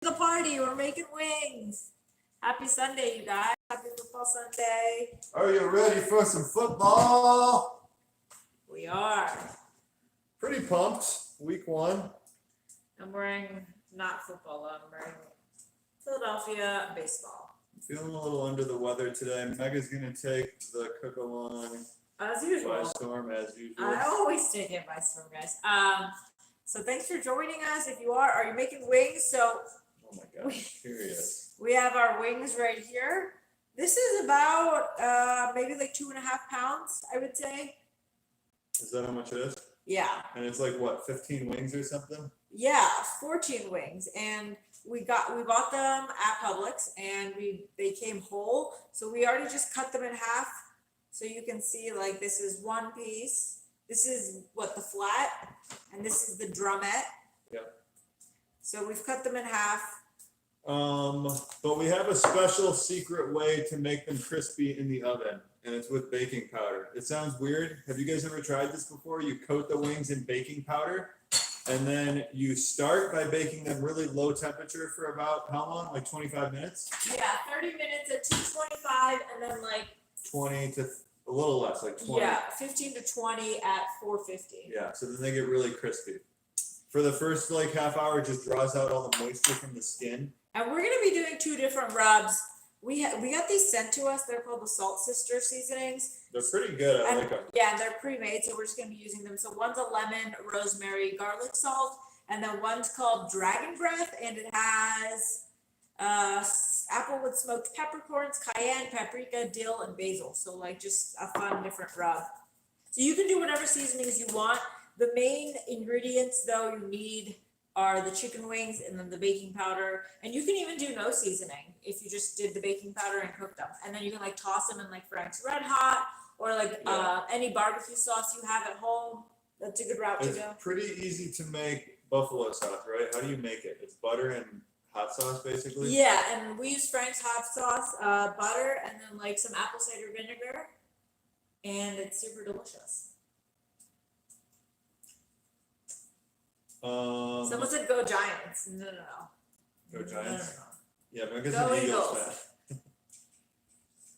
The party, we're making wings. Happy Sunday, you guys. Happy football Sunday. Are you ready for some football? We are. Pretty pumped. Week 1. I'm wearing not football, I'm wearing Philadelphia baseball. I'm feeling a little under the weather today. Mega's gonna take the Cookalong As usual. by storm as usual. I always take it by storm, guys. So thanks for joining us. If you are you making wings? So Oh my gosh, curious. we have our wings right here. This is about maybe like 2.5 pounds, I would say. Is that how much it is? Yeah. And it's like what, 15 wings or something? Yeah, 14 wings, and we bought them at Publix, and they came whole. So we already just cut them in half, so you can see like this is one piece. This is the flat, and this is the drumette. Yep. So we've cut them in half. But we have a special secret way to make them crispy in the oven, and it's with baking powder. It sounds weird. Have you guys ever tried this before? You coat the wings in baking powder, and then you start by baking them really low temperature for about how long? Like 25 minutes? Yeah, 30 minutes at 225, and then like 20 to a little less, like 20. yeah, 15 to 20 at 450. Yeah, so then they get really crispy. For the first like half hour, it just draws out all the moisture from the skin. And we're gonna be doing 2 different rubs. We got these sent to us. They're called the Salt Sister Seasonings. They're pretty good. I like them. Yeah, they're pre-made, so we're just gonna be using them. So one's a lemon, rosemary, garlic salt, and then one's called Dragon Breath, and it has applewood smoked peppercorns, cayenne, paprika, dill, and basil. So like just a fun different rub. So you can do whatever seasonings you want. The main ingredients though you need are the chicken wings and then the baking powder, and you can even do no seasoning if you just did the baking powder and cooked them, and then you can like toss them in like Frank's Red Hot or like any barbecue sauce you have at home. That's a good route to go. It's pretty easy to make buffalo sauce, right? How do you make it? It's butter and hot sauce, basically. Yeah, and we use Frank's hot sauce, butter, and then like some apple cider vinegar, and it's super delicious. Someone said go Giants. No. Go Giants? No. Yeah, Mega's Go an Eagles Eagles. fan.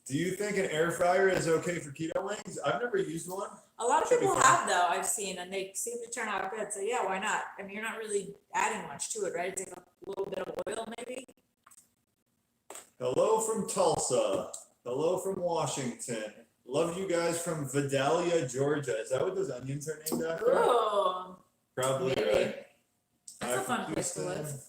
Do you think an air fryer is okay for keto wings? I've never used one. A lot of Should be people fun. have though, I've seen, and they seem to turn out good. So yeah, why not? I mean, you're not really adding much to it, right? It's like a little bit of oil maybe. Hello from Tulsa. Hello from Washington. Love you guys from Vidalia, Georgia. Is that what those onions are named after? Ooh, Probably, maybe. right? That's a Hi fun from place to live. Houston.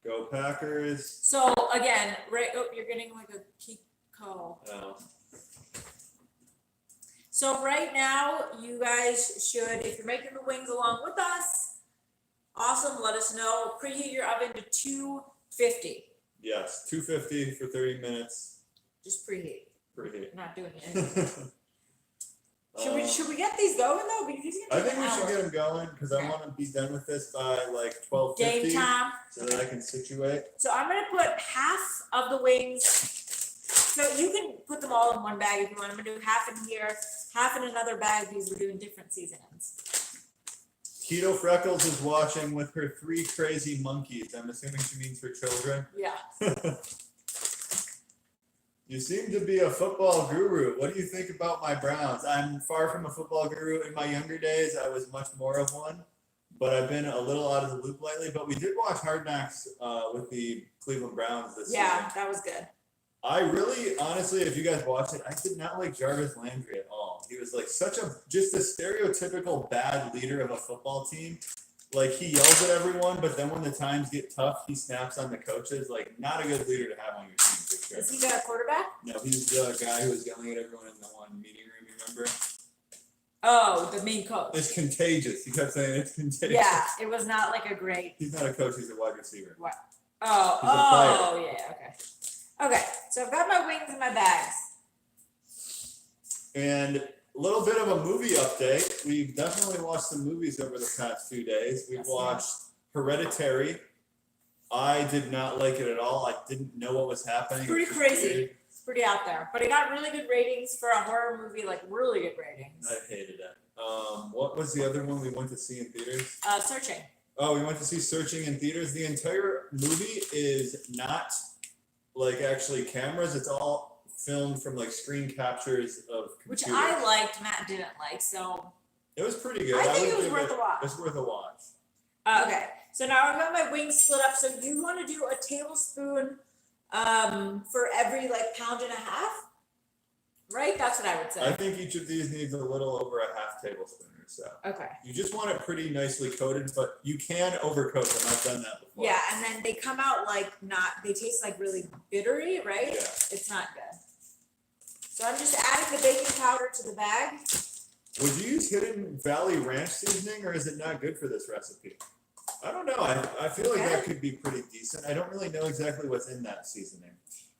Go Packers. So again, right? Oh, you're getting like a key call. Oh. So right now, you guys should, if you're making the wings along with us, awesome. Let us know. Preheat your oven to 250. Yes, 250 for 30 minutes. Just preheat. Preheat. Not doing anything. Should we get these going though? Because these are I gonna think take we an should hour. get them going because I want to be done with this by like 12:50, Game time. so that I can situate. So I'm gonna put half of the wings. So you can put them all in one bag if you want. I'm gonna do half in here, half in another bag because we're doing different seasonings. Keto Freckles is watching with her 3 crazy monkeys. I'm assuming she means for children. Yeah. You seem to be a football guru. What do you think about my Browns? I'm far from a football guru. In my younger days, I was much more of one, but I've been a little out of the loop lately. But we did watch Hard Knocks with the Cleveland Browns this season. Yeah, that was good. I really, honestly, if you guys watched it, I did not like Jarvis Landry at all. He was like just a stereotypical bad leader of a football team. Like he yells at everyone, but then when the times get tough, he snaps on the coaches. Like not a good leader to have on your team for sure. Is he got a quarterback? No, he's the guy who was yelling at everyone in the one meeting room, remember? Oh, the mean coach. It's contagious. He kept saying it's contagious. Yeah, it was not like a great. He's not a coach, he's a wide receiver. What? He's a Oh, yeah, okay. Okay, so I've got my wings in my bags. And a little bit of a movie update. We've definitely watched some movies over the past 2 days. We've watched Hereditary. I did not like it at all. I didn't know what was happening. Pretty crazy. It's pretty out there. But it got really good ratings for a horror movie, like really good ratings. I hated it. What was the other one we went to see in theaters? Searching. Oh, we went to see Searching in theaters. The entire movie is not like actually cameras. It's all filmed from like screen captures of computers. Which I liked, Matt didn't like, so. It was pretty good. I think would it was give worth a watch. It's worth a watch. Okay, so now I've got my wings split up. So you want to do a tablespoon for every like pound and a half, right? That's what I would say. I think each of these needs a little over a half tablespoon or so. Okay. You just want it pretty nicely coated, but you can overcoat them. I've done that before. Yeah, and then they come out like they taste like really bittery, right? Yeah. It's not good. So I'm just adding the baking powder to the bag. Would you use Hidden Valley Ranch seasoning, or is it not good for this recipe? I don't know. I feel like that could be pretty decent. I don't really know exactly what's in that seasoning.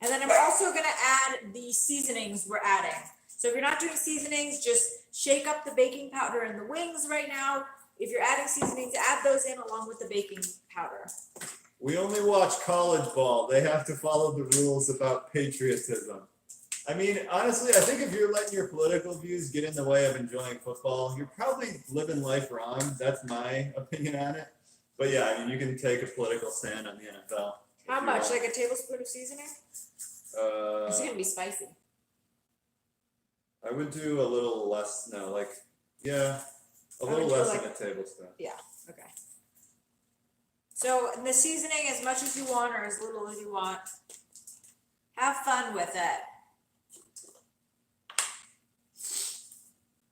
And then I'm also going to add the seasonings we're adding. So if you're not doing seasonings, just shake up the baking powder in the wings right now. If you're adding seasonings, add those in along with the baking powder. We only watch college ball. They have to follow the rules about patriotism. I mean, honestly, I think if you're letting your political views get in the way of enjoying football, you're probably living life wrong. That's my opinion on it. But yeah, I mean, you can take a political stand on the NFL. How much? Like a tablespoon of seasoning? It's going to be spicy. I would do a little less. No, like, yeah, a little less than a tablespoon. Yeah, okay. So the seasoning, as much as you want or as little as you want. Have fun with it.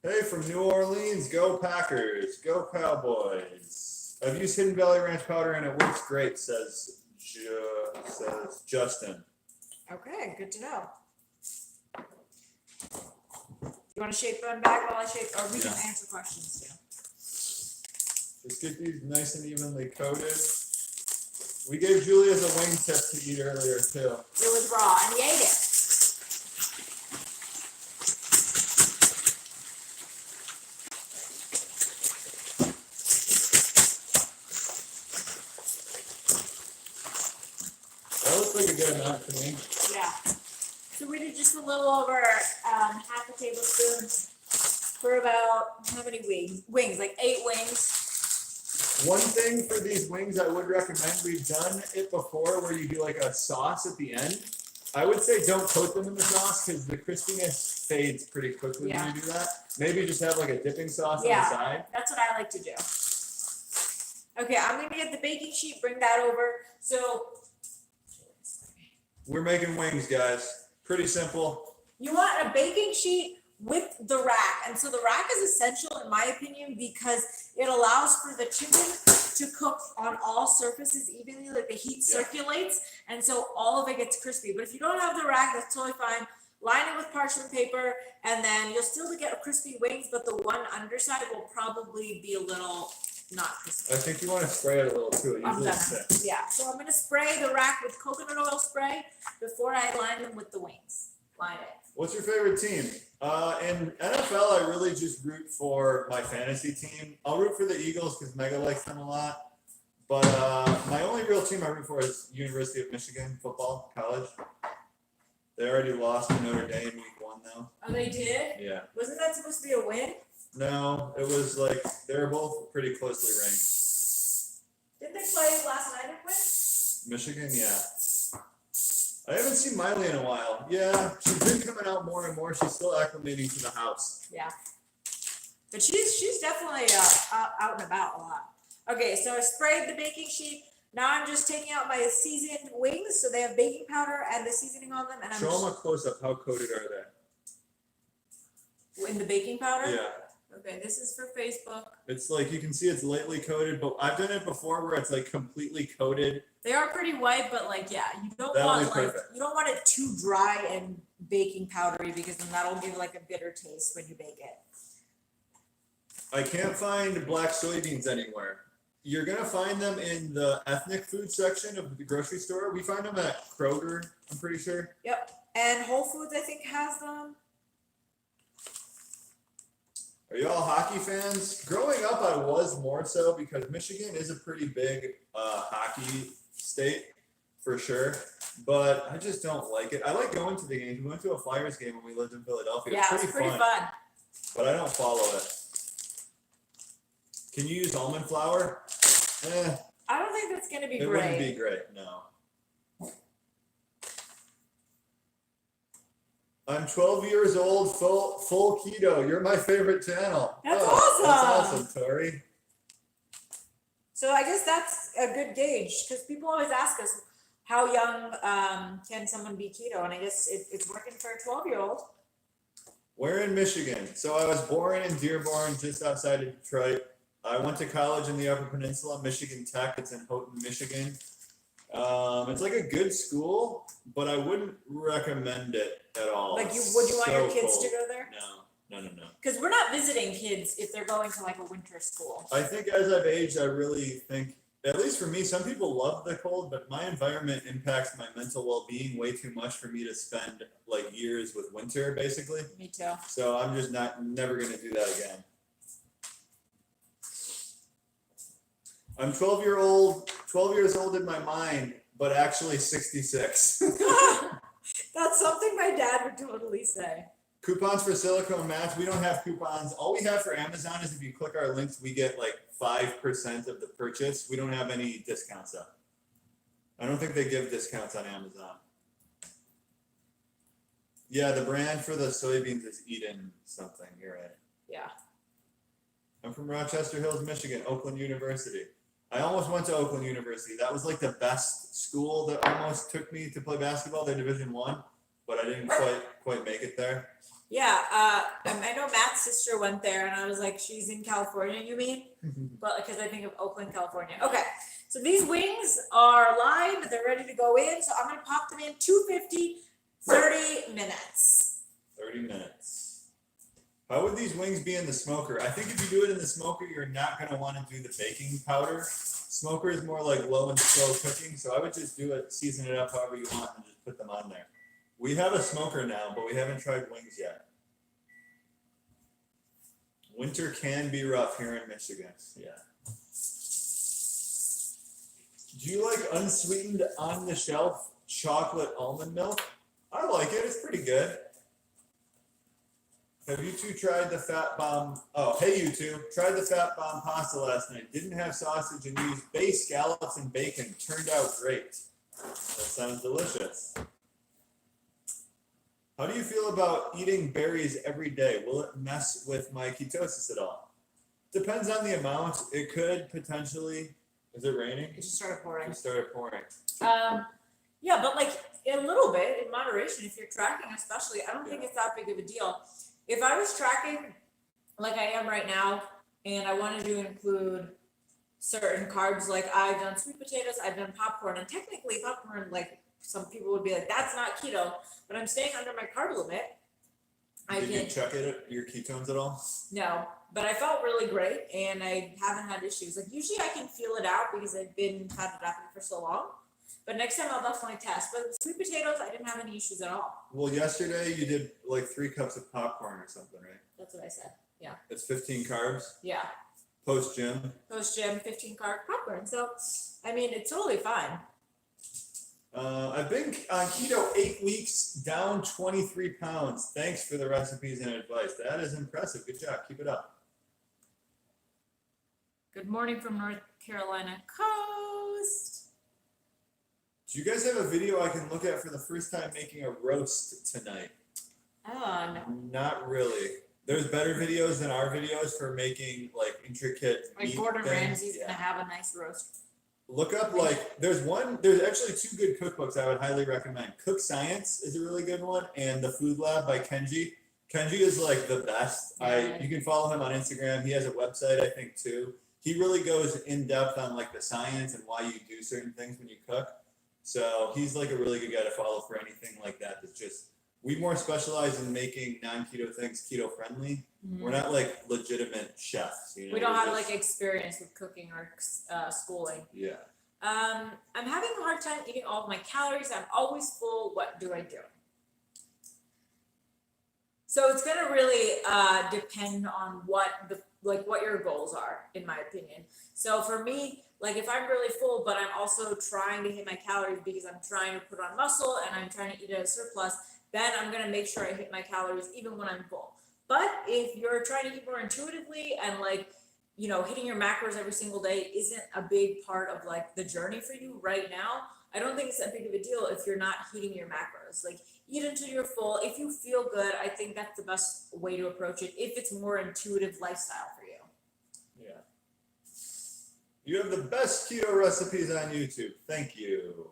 Hey, from New Orleans, go Packers, go Cowboys. I've used Hidden Valley Ranch powder and it works great, says Justin. Okay, good to know. You want to shape one back while I shape, or we can answer questions too. Just get these nice and evenly coated. We gave Julius a wing tip to eat earlier too. It was raw and he ate it. That looks like a good amount to me. Yeah. So we did just a little over half a tablespoon for about how many wings? Like 8 wings. One thing for these wings I would recommend, we've done it before where you do like a sauce at the end. I would say don't coat them in the sauce because the crispiness fades pretty quickly when you do that. Maybe just have like a dipping sauce on the side. That's what I like to do. Okay, I'm gonna get the baking sheet, bring that over. So we're making wings, guys. Pretty simple. you want a baking sheet with the rack. And so the rack is essential in my opinion because it allows for the chicken to cook on all surfaces evenly, like the heat circulates, and so all of it gets crispy. But if you don't have the rack, that's totally fine. Line it with parchment paper, and then you'll still get crispy wings, but the one underside will probably be a little not crispy. I think you want to spray it a little too. It I'm usually done. sticks. Yeah, so I'm gonna spray the rack with coconut oil spray before I line them with the wings. Line it. What's your favorite team? In NFL, I really just root for my fantasy team. I'll root for the Eagles because Mega likes them a lot. But my only real team I root for is University of Michigan football, college. They already lost to Notre Dame week 1 though. Oh, they did? Yeah. Wasn't that supposed to be a win? No, it was like they were both pretty closely ranked. Didn't they play last night and win? Michigan, yeah. I haven't seen Miley in a while. Yeah, she's been coming out more and more. She's still acclimating to the house. Yeah. But she's definitely out and about a lot. Okay, so I sprayed the baking sheet. Now I'm just taking out my seasoned wings, so they have baking powder and the seasoning on them. And I'm Show them a close up. How coated are they? in the baking powder. Yeah. Okay, this is for Facebook. It's like you can see it's lightly coated, but I've done it before where it's like completely coated. They are pretty white, but like you don't That'll want be perfect. you don't want it too dry and baking powdery because then that'll give like a bitter taste when you bake it. I can't find black soybeans anywhere. You're gonna find them in the ethnic food section of the grocery store. We find them at Kroger, I'm pretty sure. Yep, and Whole Foods I think has them. Are y'all hockey fans? Growing up, I was more so because Michigan is a pretty big hockey state for sure, but I just don't like it. I like going to the games. We went to a Flyers game when we lived in Philadelphia. Yeah, it's pretty fun. But I don't follow it. Can you use almond flour? I don't think that's gonna be It great. wouldn't be great, no. I'm 12 years old, full keto. You're my favorite channel. That's That's awesome. awesome, Tori. So I guess that's a good gauge because people always ask us how young can someone be keto, and I guess it's working for a 12-year-old. We're in Michigan. So I was born in Dearborn, just outside of Detroit. I went to college in the Upper Peninsula, Michigan Tech. It's in Houghton, Michigan. It's like a good school, but I wouldn't recommend it at all. Like, It's would you want your so kids cold. to go there? No. Because we're not visiting kids if they're going to like a winter school. I think as I've aged, I really think, at least for me, some people love the cold, but my environment impacts my mental well-being way too much for me to spend like years with winter, basically. Me too. So I'm just never gonna do that again. I'm 12 years old in my mind, but actually 66. That's something my dad would totally say. Coupons for silicone mats. We don't have coupons. All we have for Amazon is if you click our links, we get like 5% of the purchase. We don't have any discounts up. I don't think they give discounts on Amazon. Yeah, the brand for the soybeans is Eden something. You're right. Yeah. I'm from Rochester Hills, Michigan, Oakland University. I almost went to Oakland University. That was like the best school that almost took me to play basketball. They're Division I, but I didn't quite make it there. Yeah, I know Matt's sister went there, and I was like, she's in California, you mean? But because I think of Oakland, California. Okay, so these wings are lined, they're ready to go in, so I'm gonna pop them in 250, 30 minutes. 30 minutes. How would these wings be in the smoker? I think if you do it in the smoker, you're not going to want to do the baking powder. Smoker is more like low and slow cooking, so I would just do it, season it up however you want, and just put them on there. We have a smoker now, but we haven't tried wings yet. Winter can be rough here in Michigan. Yeah. Do you like unsweetened on the shelf chocolate almond milk? I like it. It's pretty good. Have you two tried the Fat Bomb? Oh, hey, you two. Tried the Fat Bomb pasta last night. Didn't have sausage and used base scallops and bacon. Turned out great. That sounds delicious. How do you feel about eating berries every day? Will it mess with my ketosis at all? Depends on the amount. It could potentially. Is it raining? It just started pouring. It started pouring. Yeah, but like a little bit in moderation, if you're tracking especially, I don't think it's that big of a deal. If I was tracking like I am right now, and I wanted to include certain carbs, like I've done sweet potatoes, I've done popcorn, and technically popcorn, like some people would be like, that's not keto, but I'm staying under my carb limit. Did you check it, your ketones at all? No, but I felt really great, and I haven't had issues. Like usually I can feel it out because I've had it happen for so long. But next time I'll definitely test. But with sweet potatoes, I didn't have any issues at all. Well, yesterday you did like 3 cups of popcorn or something, right? That's what I said. Yeah. It's 15 carbs. Yeah. Post gym. Post gym, 15 carb popcorn. So, I mean, it's totally fine. I've been on keto 8 weeks, down 23 pounds. Thanks for the recipes and advice. That is impressive. Good job. Keep it up. Good morning from North Carolina coast. Do you guys have a video I can look at for the first time making a roast tonight? Oh, no. Not really. There's better videos than our videos for making like intricate Like meat Gordon things. Ramsay's going to have a nice roast. Look up like, there's actually 2 good cookbooks I would highly recommend. Cook Science is a really good one, and The Food Lab by Kenji. Kenji is like the best. Yeah. You can follow him on Instagram. He has a website, I think, too. He really goes in depth on like the science and why you do certain things when you cook. So he's like a really good guy to follow for anything like that. That's just, we more specialize in making non-keto things keto friendly. Mm-hmm. We're not like legitimate chefs. You know? We don't have like experience with cooking or schooling. Yeah. I'm having a hard time eating all of my calories. I'm always full. What do I do? So it's gonna really depend on what your goals are, in my opinion. So for me, like if I'm really full, but I'm also trying to hit my calories because I'm trying to put on muscle and I'm trying to eat at a surplus, then I'm gonna make sure I hit my calories even when I'm full. But if you're trying to eat more intuitively and like hitting your macros every single day isn't a big part of like the journey for you right now, I don't think it's that big of a deal if you're not hitting your macros. Like, eat until you're full. If you feel good, I think that's the best way to approach it if it's more intuitive lifestyle for you. Yeah. You have the best keto recipes on YouTube. Thank you.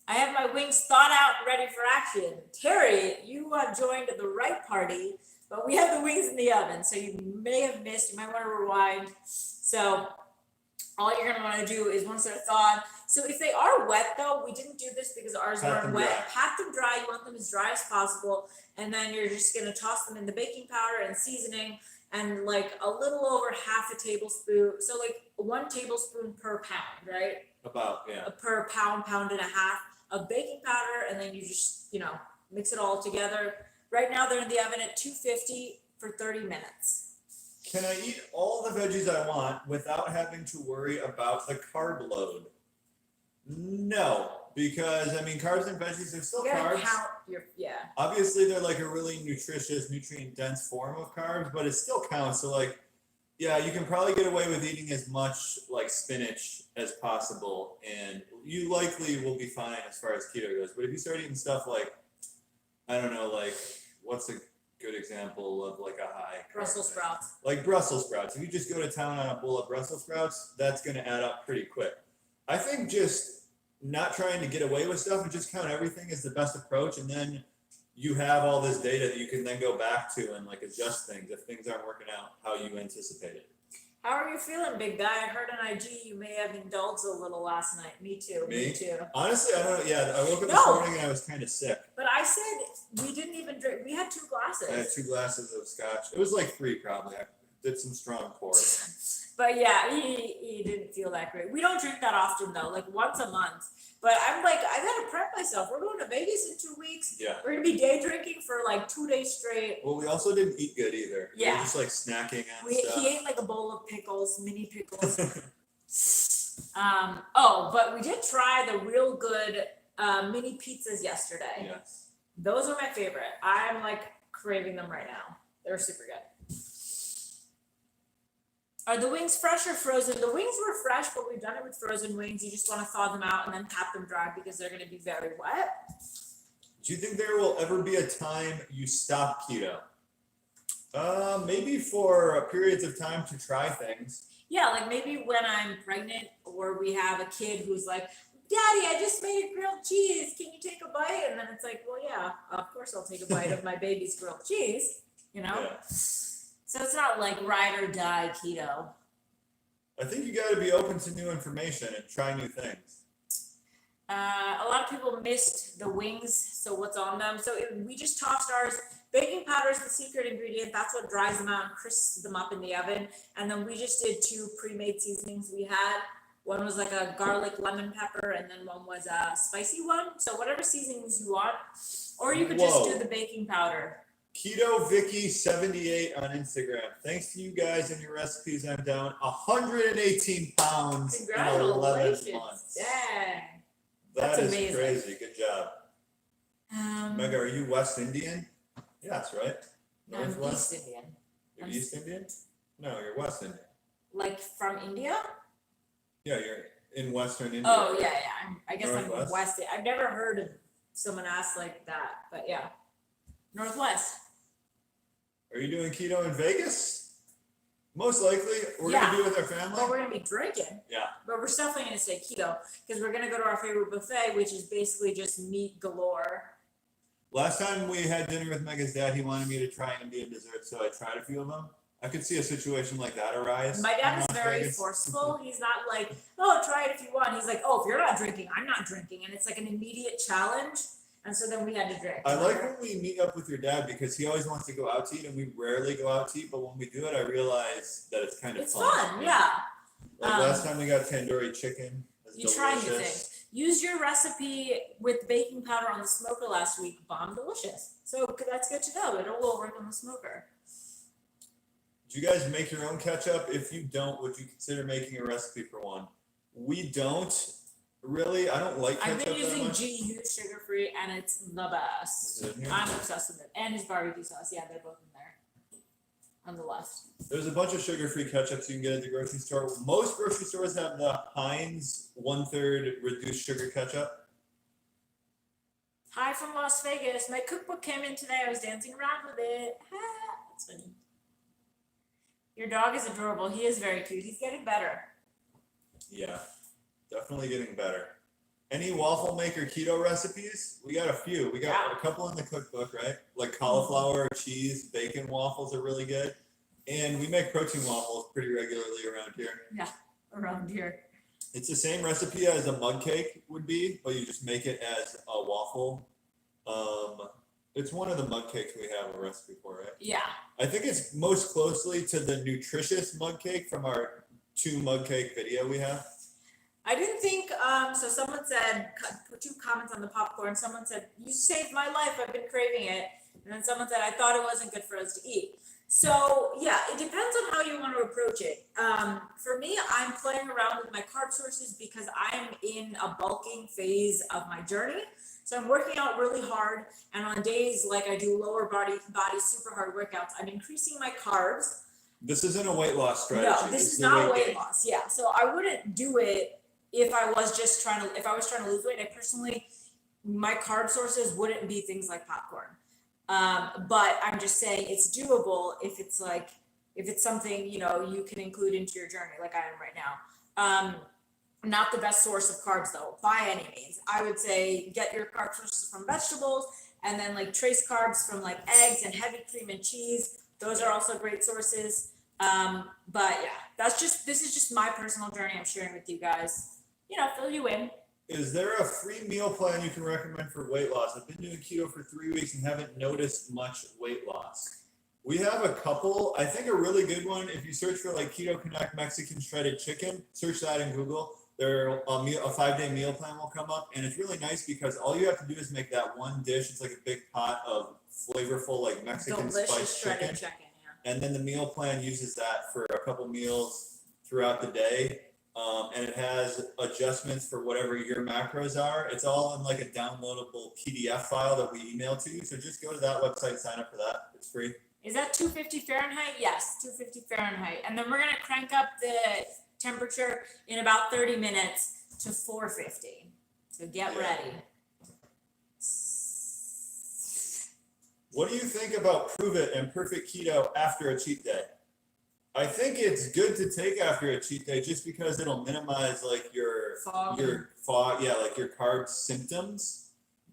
I have my wings thawed out and ready for action. Terry, you joined the right party, but we have the wings in the oven, so you may have missed. You might want to rewind. So all you're gonna want to do is once they're thawed. So if they are wet though, we didn't do this because ours weren't wet. Pat them dry. You want them as dry as possible, and then you're just gonna toss them in the baking powder and seasoning, and like a little over half a tablespoon. So like 1 tablespoon per pound, right? About, yeah. Per pound, pound and a half of baking powder, and then you just mix it all together. Right now they're in the oven at 250 for 30 minutes. Can I eat all the veggies I want without having to worry about the carb load? No, because carbs and veggies are still carbs. Obviously, they're like a really nutritious, nutrient-dense form of carbs, but it still counts. So you can probably get away with eating as much like spinach as possible, and you likely will be fine as far as keto goes. But if you start eating stuff like, I don't know, like what's a good example of like a high Brussels sprouts. Like Brussels sprouts. If you just go to town on a bowl of Brussels sprouts, that's going to add up pretty quick. I think just not trying to get away with stuff and just count everything is the best approach, and then you have all this data that you can then go back to and like adjust things if things aren't working out how you anticipated. How are you feeling, big guy? I heard on IG you may have indulged a little last night. Me too. Me too. Honestly, I don't know. Yeah, I woke up this morning and I was kind of sick. But I said we didn't even drink. We had 2 glasses. I had 2 glasses of scotch. It was like 3 probably. I did some strong pours. But yeah, he didn't feel that great. We don't drink that often though, like once a month. But I'm like, I gotta prep myself. We're going to Vegas in 2 weeks. Yeah. We're gonna be day drinking for like 2 days straight. Well, we also didn't eat good either. Yeah. We were just like snacking on stuff. He ate like a bowl of pickles, mini pickles. But we did try the real good mini pizzas yesterday. Yes. Those are my favorite. I'm like craving them right now. They're super good. Are the wings fresh or frozen? The wings were fresh, but we've done it with frozen wings. You just want to thaw them out and then pat them dry because they're going to be very wet. Do you think there will ever be a time you stop keto? Maybe for periods of time to try things. Yeah, like maybe when I'm pregnant or we have a kid who's like, Daddy, I just made a grilled cheese. Can you take a bite? And then it's like, well, yeah, of course I'll take a bite of my baby's grilled cheese, Yeah. So it's not like ride or die keto. I think you got to be open to new information and try new things. A lot of people missed the wings, so what's on them? So we just tossed ours. Baking powder is the secret ingredient. That's what dries them out and crisps them up in the oven. And then we just did 2 pre-made seasonings we had. One was like a garlic lemon pepper, and then one was a spicy one. So whatever seasonings you want, or you could just do the baking powder. Keto Vicky 78 on Instagram. Thanks to you guys and your recipes, I'm down 118 pounds in 11 months. Dang. That's amazing. Crazy. Good job. Mega, are you West Indian? Yes, right? Northwest? I'm East Indian. You're East Indian? No, you're West Indian. Like from India? Yeah, you're in Western India. Oh, yeah. I guess Northwest? I'm West. I've never heard of someone ask like that, but yeah. Northwest. Are you doing keto in Vegas? Most likely. We're going to do it with our family. But we're going to be drinking. Yeah. But we're definitely going to say keto because we're going to go to our favorite buffet, which is basically just meat galore. Last time we had dinner with Mega's dad, he wanted me to try Indian dessert, so I tried a few of them. I could see a situation like that arise. My dad is very forceful. He's not like, oh, try it if you want. He's like, oh, if you're not drinking, I'm not drinking. And it's like an immediate challenge. And so then we had to drink. I like when we meet up with your dad because he always wants to go out to eat, and we rarely go out to eat. But when we do it, I realize that it's kind of fun. It's fun, yeah. Like last time we got tandoori chicken. You try new things. Use your recipe with baking powder on the smoker last week. Bomb delicious. So that's good to know. It will work on the smoker. Do you guys make your own ketchup? If you don't, would you consider making a recipe for one? We don't. Really, I don't like ketchup. I've been using GU sugar free, and it's the best. I'm obsessed with it. And his barbecue sauce. Yeah, they're both in there. on the left. There's a bunch of sugar-free ketchups you can get at the grocery store. Most grocery stores have the Heinz 1/3 reduced sugar ketchup. Hi from Las Vegas. My cookbook came in today. I was dancing around with it. That's funny. Your dog is adorable. He is very cute. He's getting better. Yeah, definitely getting better. Any waffle maker keto recipes? We got a few. We got a couple in the cookbook, right? Like cauliflower, cheese, bacon waffles are really good. And we make protein waffles pretty regularly around here. Yeah, around here. It's the same recipe as a mug cake would be, but you just make it as a waffle. It's one of the mug cakes we have a recipe for, right? Yeah. I think it's most closely to the nutritious mug cake from our 2 mug cake video we have. I didn't think, so someone said, put 2 comments on the popcorn. Someone said, you saved my life. I've been craving it. And then someone said, I thought it wasn't good for us to eat. So yeah, it depends on how you want to approach it. For me, I'm playing around with my carb sources because I'm in a bulking phase of my journey. So I'm working out really hard, and on days like I do lower body super hard workouts, I'm increasing my carbs. This isn't a weight loss strategy. No, this is not weight loss. Yeah, so I wouldn't do it if I was trying to lose weight. I personally, my carb sources wouldn't be things like popcorn. But I'm just saying it's doable if it's something, you can include into your journey like I am right now. Not the best source of carbs though, by any means. I would say get your carb sources from vegetables, and then like trace carbs from like eggs and heavy cream and cheese. Those are also great sources. But yeah, this is just my personal journey I'm sharing with you guys. Fill you in. Is there a free meal plan you can recommend for weight loss? I've been doing keto for 3 weeks and haven't noticed much weight loss. We have a couple. I think a really good one, if you search for like Keto Connect Mexican shredded chicken, search that in Google. A 5-day meal plan will come up, and it's really nice because all you have to do is make that one dish. It's like a big pot of flavorful like Mexican spiced chicken. And then the meal plan uses that for a couple meals throughout the day. And it has adjustments for whatever your macros are. It's all in like a downloadable PDF file that we email to you. So just go to that website, sign up for that. It's free. Is that 250 Fahrenheit? Yes, 250 Fahrenheit. And then we're going to crank up the temperature in about 30 minutes to 450. So get ready. What do you think about Prove It and Perfect Keto after a cheat day? I think it's good to take after a cheat day just because it'll minimize like your carb symptoms,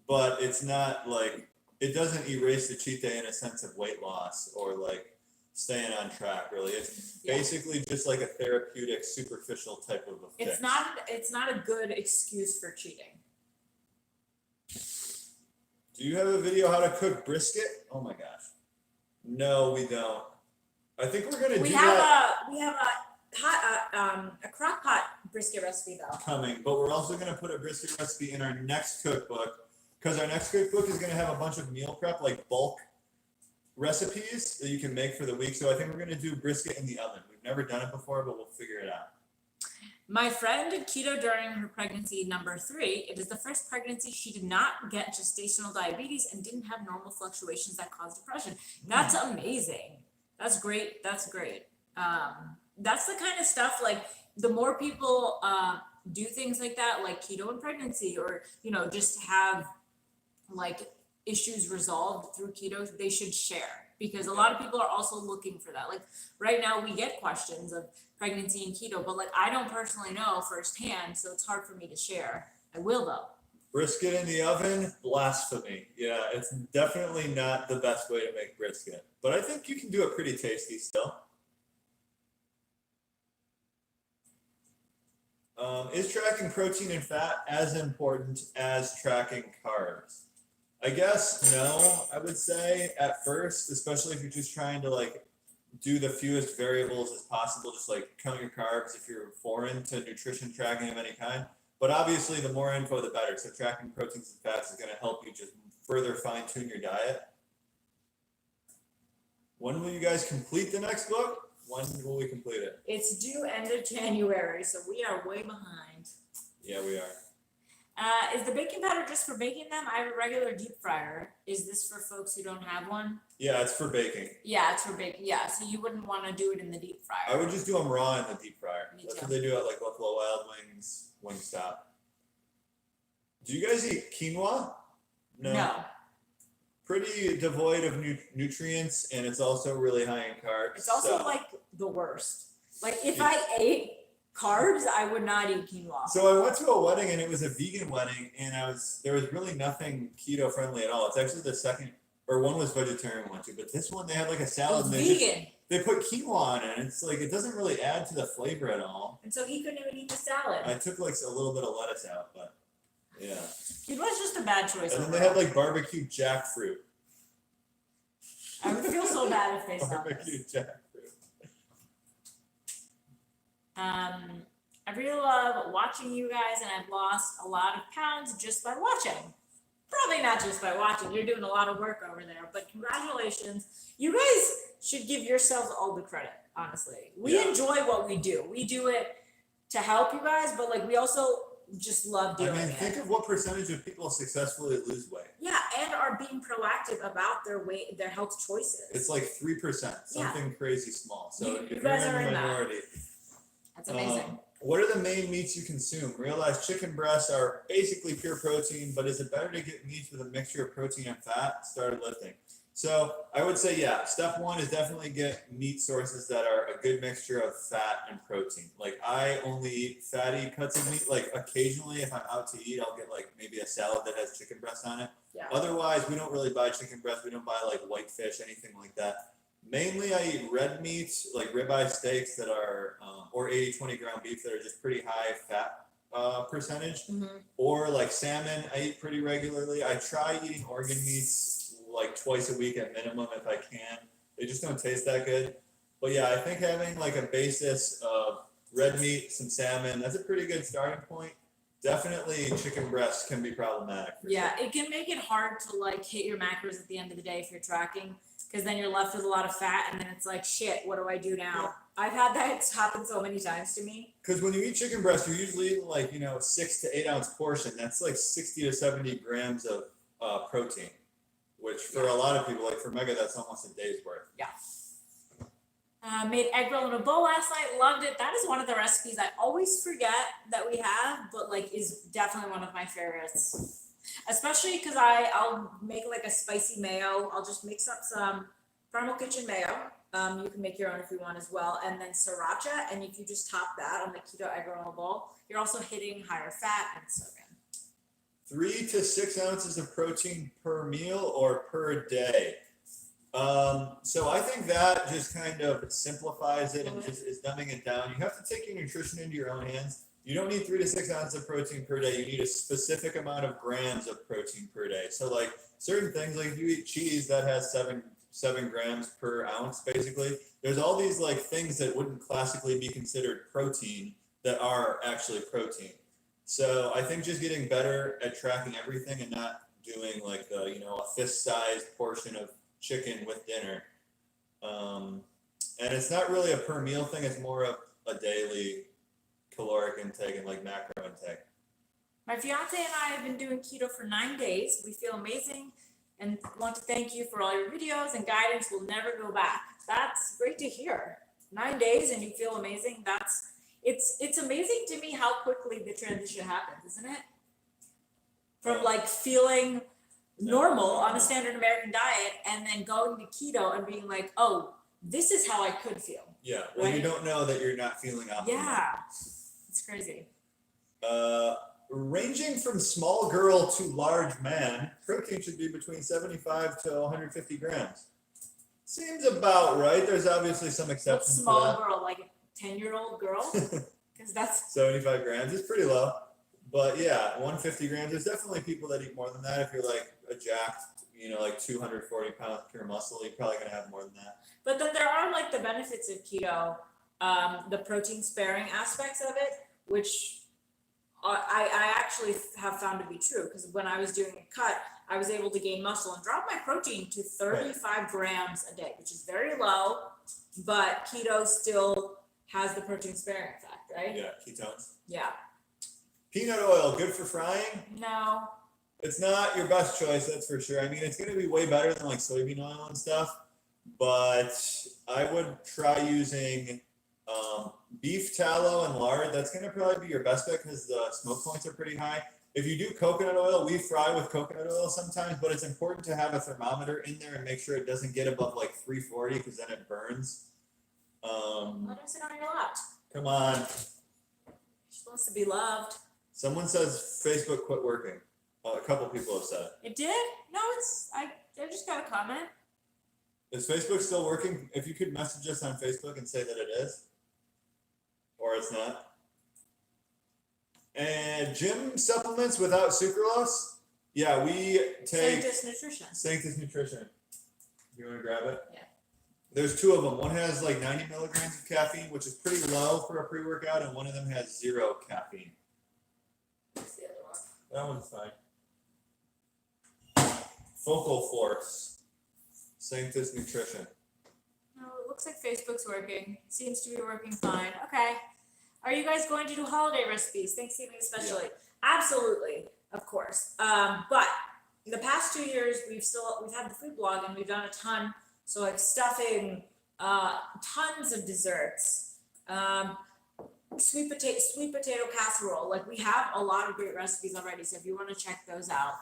but it's not like, it doesn't erase the cheat day in a sense of weight loss or like staying on track really. It's basically just like a therapeutic superficial type of a fix. It's not a good excuse for cheating. Do you have a video how to cook brisket? Oh my gosh. No, we don't. I think we're gonna We have a crock pot brisket recipe though. Coming, but we're also gonna put a brisket recipe in our next cookbook because our next cookbook is gonna have a bunch of meal prep, like bulk recipes that you can make for the week. So I think we're gonna do brisket in the oven. We've never done it before, but we'll figure it out. My friend did keto during her pregnancy number 3. It is the first pregnancy she did not get gestational diabetes and didn't have normal fluctuations that caused depression. That's amazing. That's great. That's great. That's the kind of stuff, like the more people do things like that, like keto in pregnancy, or, just have like issues resolved through keto, they should share, because a lot of people are also looking for that. Like right now we get questions of pregnancy and keto, but like I don't personally know firsthand, so it's hard for me to share. I will though. Brisket in the oven, blasphemy. Yeah, it's definitely not the best way to make brisket, but I think you can do it pretty tasty still. Is tracking protein and fat as important as tracking carbs? I guess no, I would say at first, especially if you're just trying to like do the fewest variables as possible, just like count your carbs if you're foreign to nutrition tracking of any kind. But obviously the more info, the better. So tracking proteins and fats is going to help you just further fine tune your diet. When will you guys complete the next book? When will we complete it? It's due end of January, so we are way behind. Yeah, we are. Is the baking powder just for baking them? I have a regular deep fryer. Is this for folks who don't have one? Yeah, it's for baking. Yeah, it's for baking. Yeah, so you wouldn't want to do it in the deep fryer. I would just do them raw in the deep fryer. Me That's too. what they do at like Buffalo Wild Wings, Wingstop. Do you guys eat quinoa? No. Pretty devoid of nutrients, and it's also really high in carbs. It's also like the worst. Like if I ate carbs, I would not eat quinoa. So I went to a wedding, and it was a vegan wedding, and there was really nothing keto friendly at all. It's actually the second, or one was vegetarian one too, but this one they had like a salad. It's and vegan. They put quinoa on it, and it's like it doesn't really add to the flavor at all. And so he couldn't even eat the salad. I took like a little bit of lettuce out, but yeah. Quinoa's just a bad choice. And then they had like barbecue jackfruit. I would feel so bad if they saw Barbecue this. jackfruit. I really love watching you guys, and I've lost a lot of pounds just by watching. Probably not just by watching. You're doing a lot of work over there, but congratulations. You guys should give yourselves all the credit, honestly. We enjoy what we do. We do it to help you guys, but like we also just love doing it. Think of what percentage of people successfully lose weight. Yeah, and are being proactive about their weight, their health choices. It's like 3%, something crazy small. So You if you're guys in are the in that. minority. That's amazing. What are the main meats you consume? Realize chicken breasts are basically pure protein, but is it better to get meats with a mixture of protein and fat? Started lifting. So I would say, yeah, step one is definitely get meat sources that are a good mixture of fat and protein. Like I only eat fatty cuts of meat. Like occasionally if I'm out to eat, I'll get like maybe a salad that has chicken breast on it. Yeah. Otherwise, we don't really buy chicken breast. We don't buy like white fish, anything like that. Mainly I eat red meats, like ribeye steaks that are, or 80-20 ground beef that are just pretty high fat percentage. Or like salmon, I eat pretty regularly. I try eating organ meats like twice a week at minimum if I can. They just don't taste that good. But yeah, I think having like a basis of red meat, some salmon, that's a pretty good starting point. Definitely chicken breast can be problematic. Yeah, it can make it hard to like hit your macros at the end of the day if you're tracking, because then you're left with a lot of fat, and then it's like, shit, what do I do now? Yeah. I've had that happen so many times to me. Because when you eat chicken breast, you're usually eating like 6 to 8 ounce portion. That's like 60 to 70 grams of protein, which for a lot of people, like for Mega, that's almost a day's worth. Yeah. Made egg roll in a bowl last night. Loved it. That is one of the recipes I always forget that we have, but like is definitely one of my favorites. Especially because I'll make like a spicy mayo. I'll just mix up some Primal Kitchen mayo. You can make your own if you want as well. And then sriracha. And if you just top that on the keto egg roll in a bowl, you're also hitting higher fat and it's so good. 3 to 6 ounces of protein per meal or per day. So I think that just kind of simplifies it and just is dumbing it down. You have to take your nutrition into your own hands. You don't need 3 to 6 ounces of protein per day. You need a specific amount of grams of protein per day. So like certain things, like if you eat cheese, that has 7 grams per ounce, basically. There's all these like things that wouldn't classically be considered protein that are actually protein. So I think just getting better at tracking everything and not doing like a fist-sized portion of chicken with dinner. And it's not really a per meal thing. It's more of a daily caloric intake and like macro intake. My fiance and I have been doing keto for 9 days. We feel amazing and want to thank you for all your videos and guidance. We'll never go back. That's great to hear. 9 days and you feel amazing. It's amazing to me how quickly the transition happens, isn't it? From like feeling normal on a standard American diet and then going to keto and being like, oh, this is how I could feel. Yeah, well, right? You don't know that you're not feeling optimal. Yeah, it's crazy. Ranging from small girl to large man, protein should be between 75 to 150 grams. Seems about right. There's obviously some exceptions to that. Small girl, like a 10-year-old girl? Because that's 75 grams is pretty low. But yeah, 150 grams. There's definitely people that eat more than that. If you're like a jacked, like 240 pounds pure muscle, you're probably gonna have more than that. But then there are like the benefits of keto, the protein sparing aspects of it, which I actually have found to be true. Because when I was doing a cut, I was able to gain muscle and drop my protein to 35 grams a day, which is very low. But keto still has the protein sparing effect, right? Yeah, ketones. Yeah. Peanut oil, good for frying? No. It's not your best choice, that's for sure. I mean, it's gonna be way better than like soybean oil and stuff, but I would try using beef tallow and lard. That's gonna probably be your best bet because the smoke points are pretty high. If you do coconut oil, we fry with coconut oil sometimes, but it's important to have a thermometer in there and make sure it doesn't get above like 340 because then it burns. Let him sit on your lap. Come on. She wants to be loved. Someone says Facebook quit working. A couple people have said it. It did? No, I just got a comment. Is Facebook still working? If you could message us on Facebook and say that it is, or it's not. And gym supplements without sucralose? Yeah, we take Sanctus Nutrition. You want to grab it? Yeah. There's two of them. One has like 90 milligrams of caffeine, which is pretty low for a pre-workout, and one of them has 0 caffeine. What's the other one? That one's fine. Focal Force. Sanctus Nutrition. No, it looks like Facebook's working. Seems to be working fine. Okay. Are you guys going to do holiday recipes, Thanksgiving especially? Yeah. Absolutely, of course. But in the past 2 years, we've had the food blog and we've done a ton. So like stuffing, tons of desserts, sweet potato casserole. Like we have a lot of great recipes already. So if you want to check those out.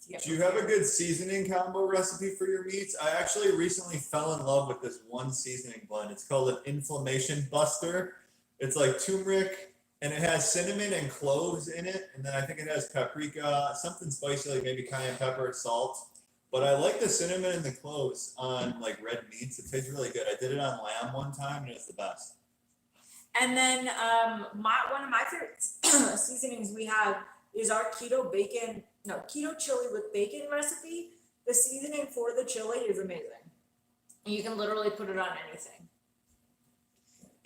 Do you have a good seasoning combo recipe for your meats? I actually recently fell in love with this one seasoning blend. It's called an inflammation buster. It's like turmeric and it has cinnamon and cloves in it. And then I think it has paprika, something spicy like maybe cayenne pepper, salt. But I like the cinnamon and the cloves on like red meats. It tastes really good. I did it on lamb one time and it's the best. And then one of my favorite seasonings we have is our keto chili with bacon recipe. The seasoning for the chili is amazing. You can literally put it on anything.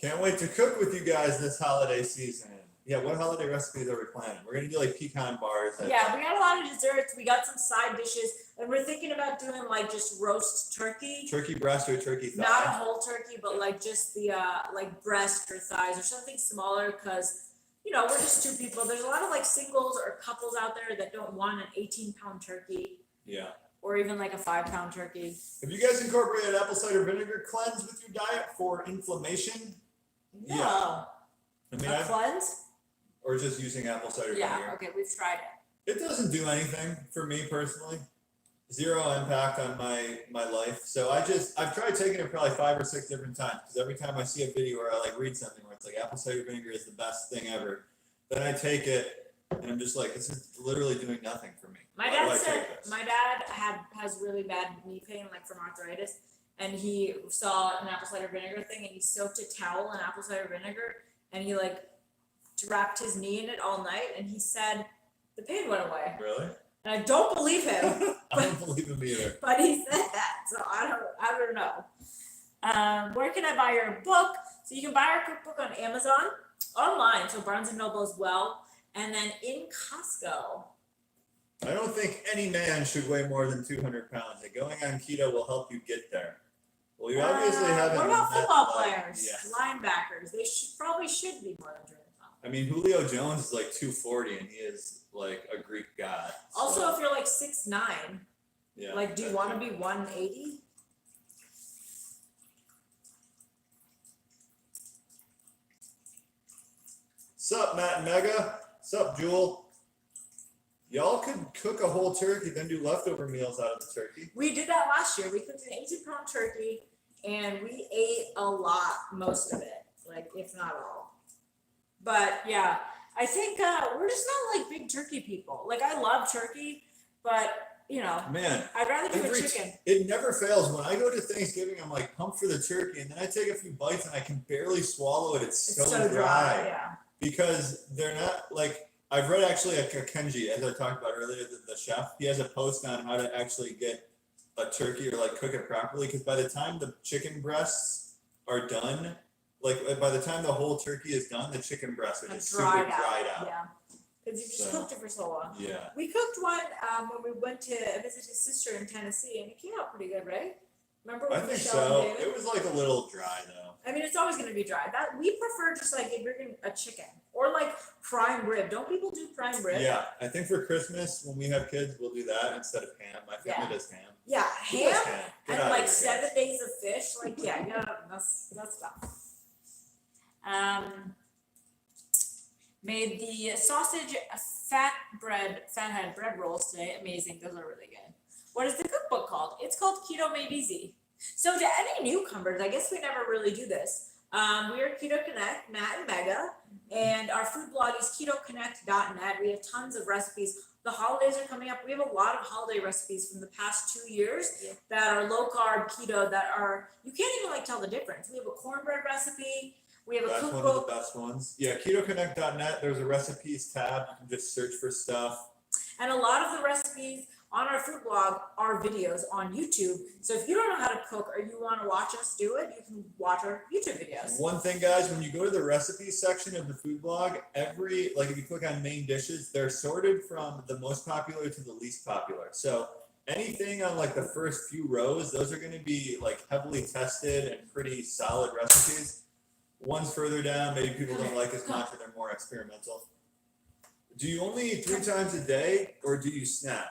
Can't wait to cook with you guys this holiday season. Yeah, what holiday recipes are we planning? We're gonna do like pecan bars. Yeah, we got a lot of desserts. We got some side dishes, and we're thinking about doing like just roast turkey. Turkey breast or turkey thigh. Not a whole turkey, but like just the like breast or thighs or something smaller, because we're just two people. There's a lot of like singles or couples out there that don't want an 18-pound turkey. Yeah. Or even like a 5-pound turkey. Have you guys incorporated apple cider vinegar cleanse with your diet for inflammation? No. Yeah. I mean, a cleanse? Or just using apple cider vinegar? Yeah, okay, we've tried it. It doesn't do anything for me personally. 0 impact on my life. So I've tried taking it probably 5 or 6 different times because every time I see a video or I like read something where it's like apple cider vinegar is the best thing ever, then I take it and I'm just like, this is literally doing nothing for me. My dad has really bad knee pain, like from arthritis, and he saw an apple cider vinegar thing and he soaked a towel in apple cider vinegar and he like wrapped his knee in it all night and he said the pain went away. Really? And I don't believe him. I don't believe him either. But he said that, so I don't know. Where can I buy your book? So you can buy our cookbook on Amazon, online, so Barnes and Noble as well, and then in Costco. I don't think any man should weigh more than 200 pounds. And going on keto will help you get there. Well, you obviously haven't. What about football players, yes. Linebackers? They probably should be more than 200 pounds. I mean, Julio Jones is like 240, and he is like a Greek god. Also, so. if you're like 6'9", yeah, like, do you want to be 180? Sup, Matt and Mega? Sup, Jewel? Y'all could cook a whole turkey, then do leftover meals out of the turkey. We did that last year. We cooked an 18-pound turkey, and we ate a lot, most of it, like if not all. But yeah, I think we're just not like big turkey people. Like I love turkey, but man, I'd rather do a chicken. It never fails. When I go to Thanksgiving, I'm like pumped for the turkey, and then I take a few bites and I can barely swallow it. It's so dry. Yeah. Because they're not like. I've read actually a Kenji, as I talked about earlier, the chef. He has a post on how to actually get a turkey or like cook it properly. Because by the time the chicken breasts are done, like by the time the whole turkey is done, the chicken breasts are just super dried out. Yeah, because you just cooked it for so long. Yeah. We cooked one when we went to visit his sister in Tennessee, and it came out pretty good, right? Remember I with think Michelle so. and David? It was like a little dry though. I mean, it's always going to be dry. That we prefer just like if you're getting a chicken or like prime rib. Don't people do prime rib? Yeah, I think for Christmas when we have kids, we'll do that instead of ham. My family does ham. Yeah, Who does ham ham? Get and out of like here, 7 guys. days of fish. Like yeah, that's tough. Made the sausage fathead bread rolls today. Amazing. Those are really good. What is the cookbook called? It's called Keto Made Easy. So to any newcomers, I guess we never really do this. We are Keto Connect, Matt and Mega, and our food blog is ketoconnect.net. We have tons of recipes. The holidays are coming up. We have a lot of holiday recipes from the past 2 years that are low carb keto that are, you can't even like tell the difference. We have a cornbread recipe. We have a That's one of cookbook. the best ones. Yeah, ketoconnect.net. There's a recipes tab. You can just search for stuff. And a lot of the recipes on our food blog are videos on YouTube. So if you don't know how to cook or you want to watch us do it, you can watch our YouTube videos. One thing, guys, when you go to the recipes section of the food blog, if you click on main dishes, they're sorted from the most popular to the least popular. So anything on like the first few rows, those are going to be like heavily tested and pretty solid recipes. Ones further down, maybe people don't like as much or they're more experimental. Do you only eat 3 times a day or do you snack?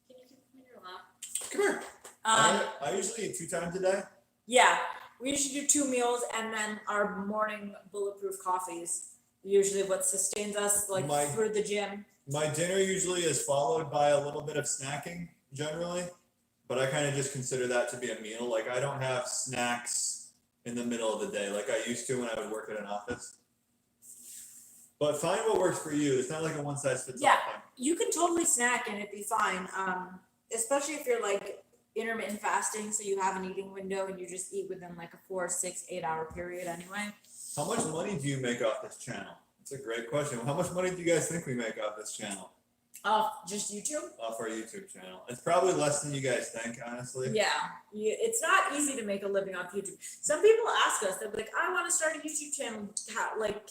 Can you keep them in your lap? Come here. I usually eat 2 times a day. Yeah, we usually do 2 meals and then our morning bulletproof coffees. Usually what sustains us like through the gym. My dinner usually is followed by a little bit of snacking generally, but I kind of just consider that to be a meal. Like I don't have snacks in the middle of the day like I used to when I would work at an office. But find what works for you. It's not like a one size fits all thing. You can totally snack and it'd be fine. Especially if you're like intermittent fasting, so you have an eating window and you just eat within like a 4, 6, 8 hour period anyway. How much money do you make off this channel? That's a great question. How much money do you guys think we make off this channel? Just YouTube? Off our YouTube channel. It's probably less than you guys think, honestly. Yeah, it's not easy to make a living off YouTube. Some people ask us, they're like, I want to start a YouTube channel.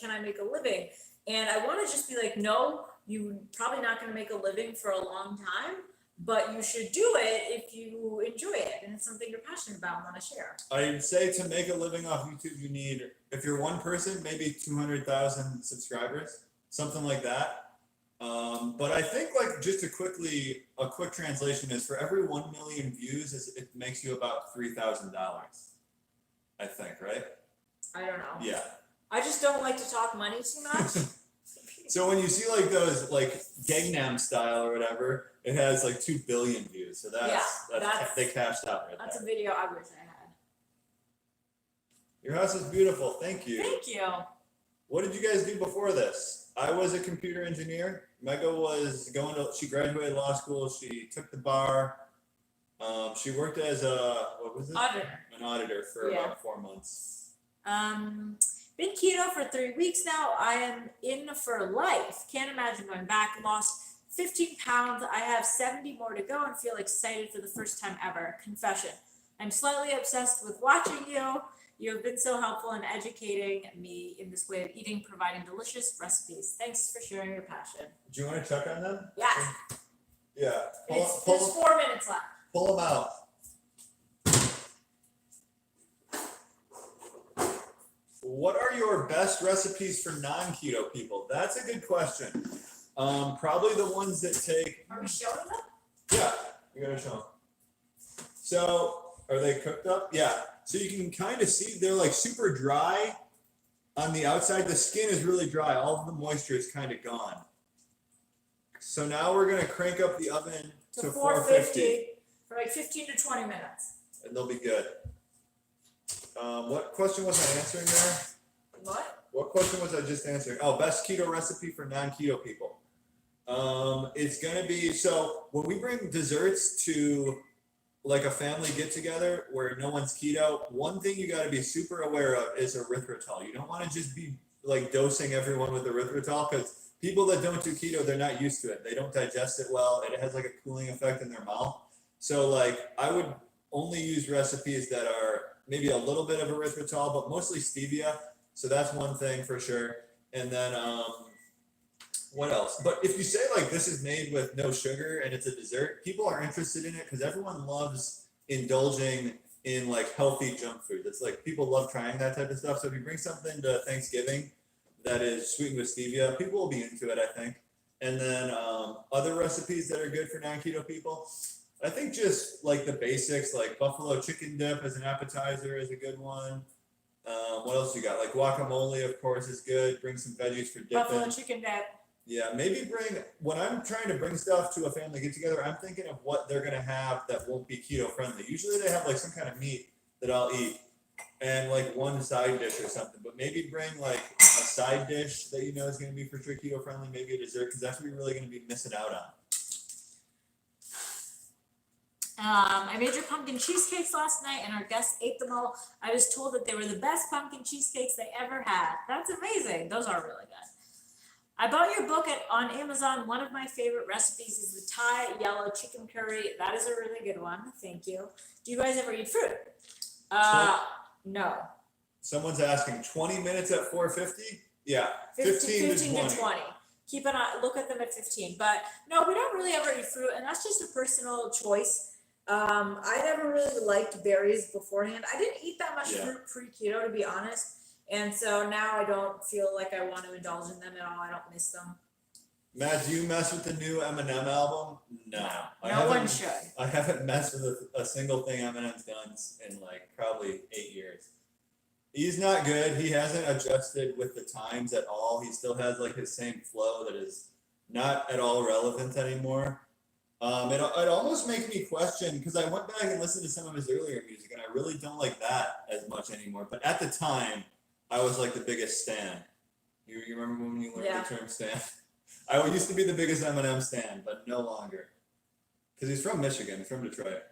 Can I make a living? And I want to just be like, no, you're probably not going to make a living for a long time, but you should do it if you enjoy it and it's something you're passionate about and want to share. I'd say to make a living off YouTube, you need, if you're one person, maybe 200,000 subscribers, something like that. But I think like just a quick translation is for every 1 million views, it makes you about $3,000. I think, right? I don't know. Yeah. I just don't like to talk money too much. So when you see like those like Gangnam Style or whatever, it has like 2 billion views. So that's they cashed out right That's there. a video I wish I had. Your house is beautiful. Thank you. Thank you. What did you guys do before this? I was a computer engineer. Mega was she graduated law school. She took the bar. She worked as Auditor. An auditor for about 4 months. Been keto for 3 weeks now. I am in for life. Can't imagine going back. Lost 15 pounds. I have 70 more to go and feel excited for the first time ever. Confession. I'm slightly obsessed with watching you. You have been so helpful in educating me in this way of eating, providing delicious recipes. Thanks for sharing your passion. Do you want to check on them? Yes. Yeah. There's 4 minutes left. Pull them out. What are your best recipes for non-keto people? That's a good question. Probably the ones that take. Are we showing them? Yeah, we gotta show them. So, are they cooked up? Yeah. So you can kind of see they're like super dry on the outside. The skin is really dry. All of the moisture is kind of gone. So now we're gonna crank up the oven to 450 for like 15 to 20 minutes. and they'll be good. What question was I answering there? What question was I just answering? Oh, best keto recipe for non-keto people. It's gonna be, so when we bring desserts to like a family get together where no one's keto, one thing you gotta be super aware of is erythritol. You don't wanna just be like dosing everyone with erythritol because people that don't do keto, they're not used to it. They don't digest it well and it has like a cooling effect in their mouth. So like I would only use recipes that are maybe a little bit of erythritol, but mostly stevia. So that's one thing for sure. And then what else? But if you say like this is made with no sugar and it's a dessert, people are interested in it because everyone loves indulging in like healthy junk food. That's like people love trying that type of stuff. So if you bring something to Thanksgiving that is sweetened with stevia, people will be into it, I think. And then other recipes that are good for non-keto people, I think just like the basics, like buffalo chicken dip as an appetizer is a good one. What else you got? Like guacamole, of course, is good. Bring some veggies for dipping. Buffalo chicken dip. Yeah, maybe bring, when I'm trying to bring stuff to a family get together, I'm thinking of what they're gonna have that won't be keto friendly. Usually they have like some kind of meat that I'll eat and like one side dish or something, but maybe bring like a side dish that you know is gonna be for sure keto friendly, maybe a dessert, because that's what you're really gonna be missing out on. I made your pumpkin cheesecakes last night and our guests ate them all. I was told that they were the best pumpkin cheesecakes they ever had. That's amazing. Those are really good. I bought your book on Amazon. One of my favorite recipes is the Thai yellow chicken curry. That is a really good one. Thank you. Do you guys ever eat fruit? No. Someone's asking 20 minutes at 450? Yeah, 15 to 20. Keep an eye, look at them at 15. But no, we don't really ever eat fruit, and that's just a personal choice. I never really liked berries beforehand. I didn't eat that much fruit pre-keto, to be honest. And so now I don't feel like I want to indulge in them at all. I don't miss them. Matt, do you mess with the new Eminem album? No. No one should. I haven't messed with a single thing Eminem's done in like probably 8 years. He's not good. He hasn't adjusted with the times at all. He still has like his same flow that is not at all relevant anymore. It almost makes me question, because I went back and listened to some of his earlier music and I really don't like that as much anymore. But at the time, I was like the biggest stan. You remember when you learned the term stan? I used to be the biggest Eminem stan, but no longer. Because he's from Michigan, he's from Detroit.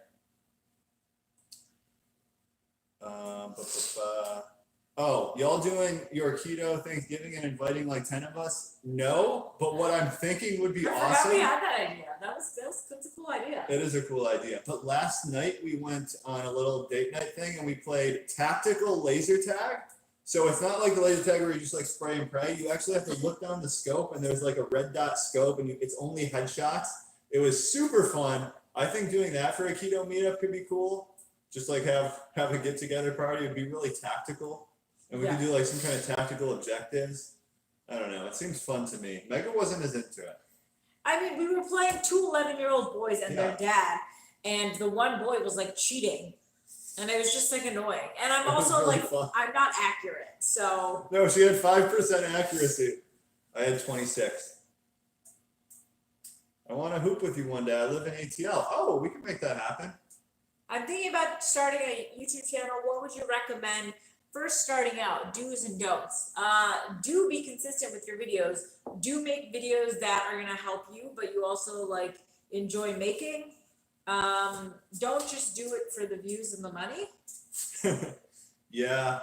Oh, y'all doing your keto Thanksgiving and inviting like 10 of us? No, but what I'm thinking would be awesome. We had that idea. That's a cool idea. It is a cool idea. But last night we went on a little date night thing and we played tactical laser tag. So it's not like the laser tag where you just like spray and pray. You actually have to look down the scope and there's like a red dot scope and it's only headshots. It was super fun. I think doing that for a keto meetup could be cool. Just like have a get together party. It'd be really tactical. And we could do like some kind of tactical objectives. I don't know. It seems fun to me. Mega wasn't as into it. I mean, we were playing two 11-year-old boys and their dad. And the one boy was like cheating. And it was just like annoying. And I'm also really like, fun. I'm not accurate. So. No, she had 5% accuracy. I had 26. I want to hoop with you one day. I live in ATL. Oh, we can make that happen. I'm thinking about starting a YouTube channel. What would you recommend? First, starting out, do's and don'ts. Do be consistent with your videos. Do make videos that are gonna help you, but you also like enjoy making. Don't just do it for the views and the money. Yeah,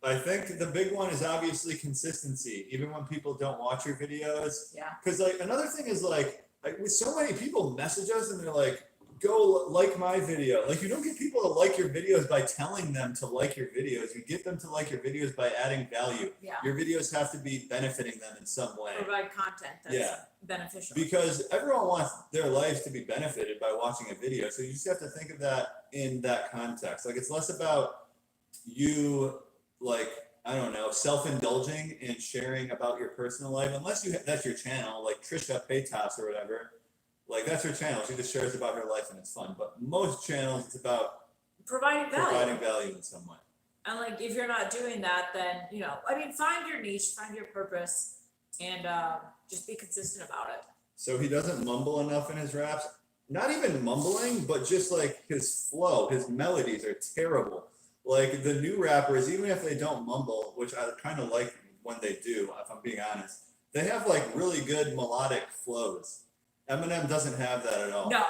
I think the big one is obviously consistency, even when people don't watch your videos. Yeah. Because like another thing is like with so many people message us and they're like, go like my video. Like you don't get people to like your videos by telling them to like your videos. You get them to like your videos by adding value. Yeah. Your videos have to be benefiting them in some way. Provide content that's beneficial. Because everyone wants their lives to be benefited by watching a video. So you just have to think of that in that context. Like it's less about you like, I don't know, self-indulging and sharing about your personal life. Unless that's your channel, like Trisha Paytas or whatever. Like that's her channel. She just shares about her life and it's fun. But most channels, it's about providing value in some way. And like, if you're not doing that, then, you know, I mean, find your niche, find your purpose, and just be consistent about it. So he doesn't mumble enough in his raps. Not even mumbling, but just like his flow, his melodies are terrible. Like the new rappers, even if they don't mumble, which I kind of like when they do, if I'm being honest, they have like really good melodic flows. Eminem doesn't have that at all. No,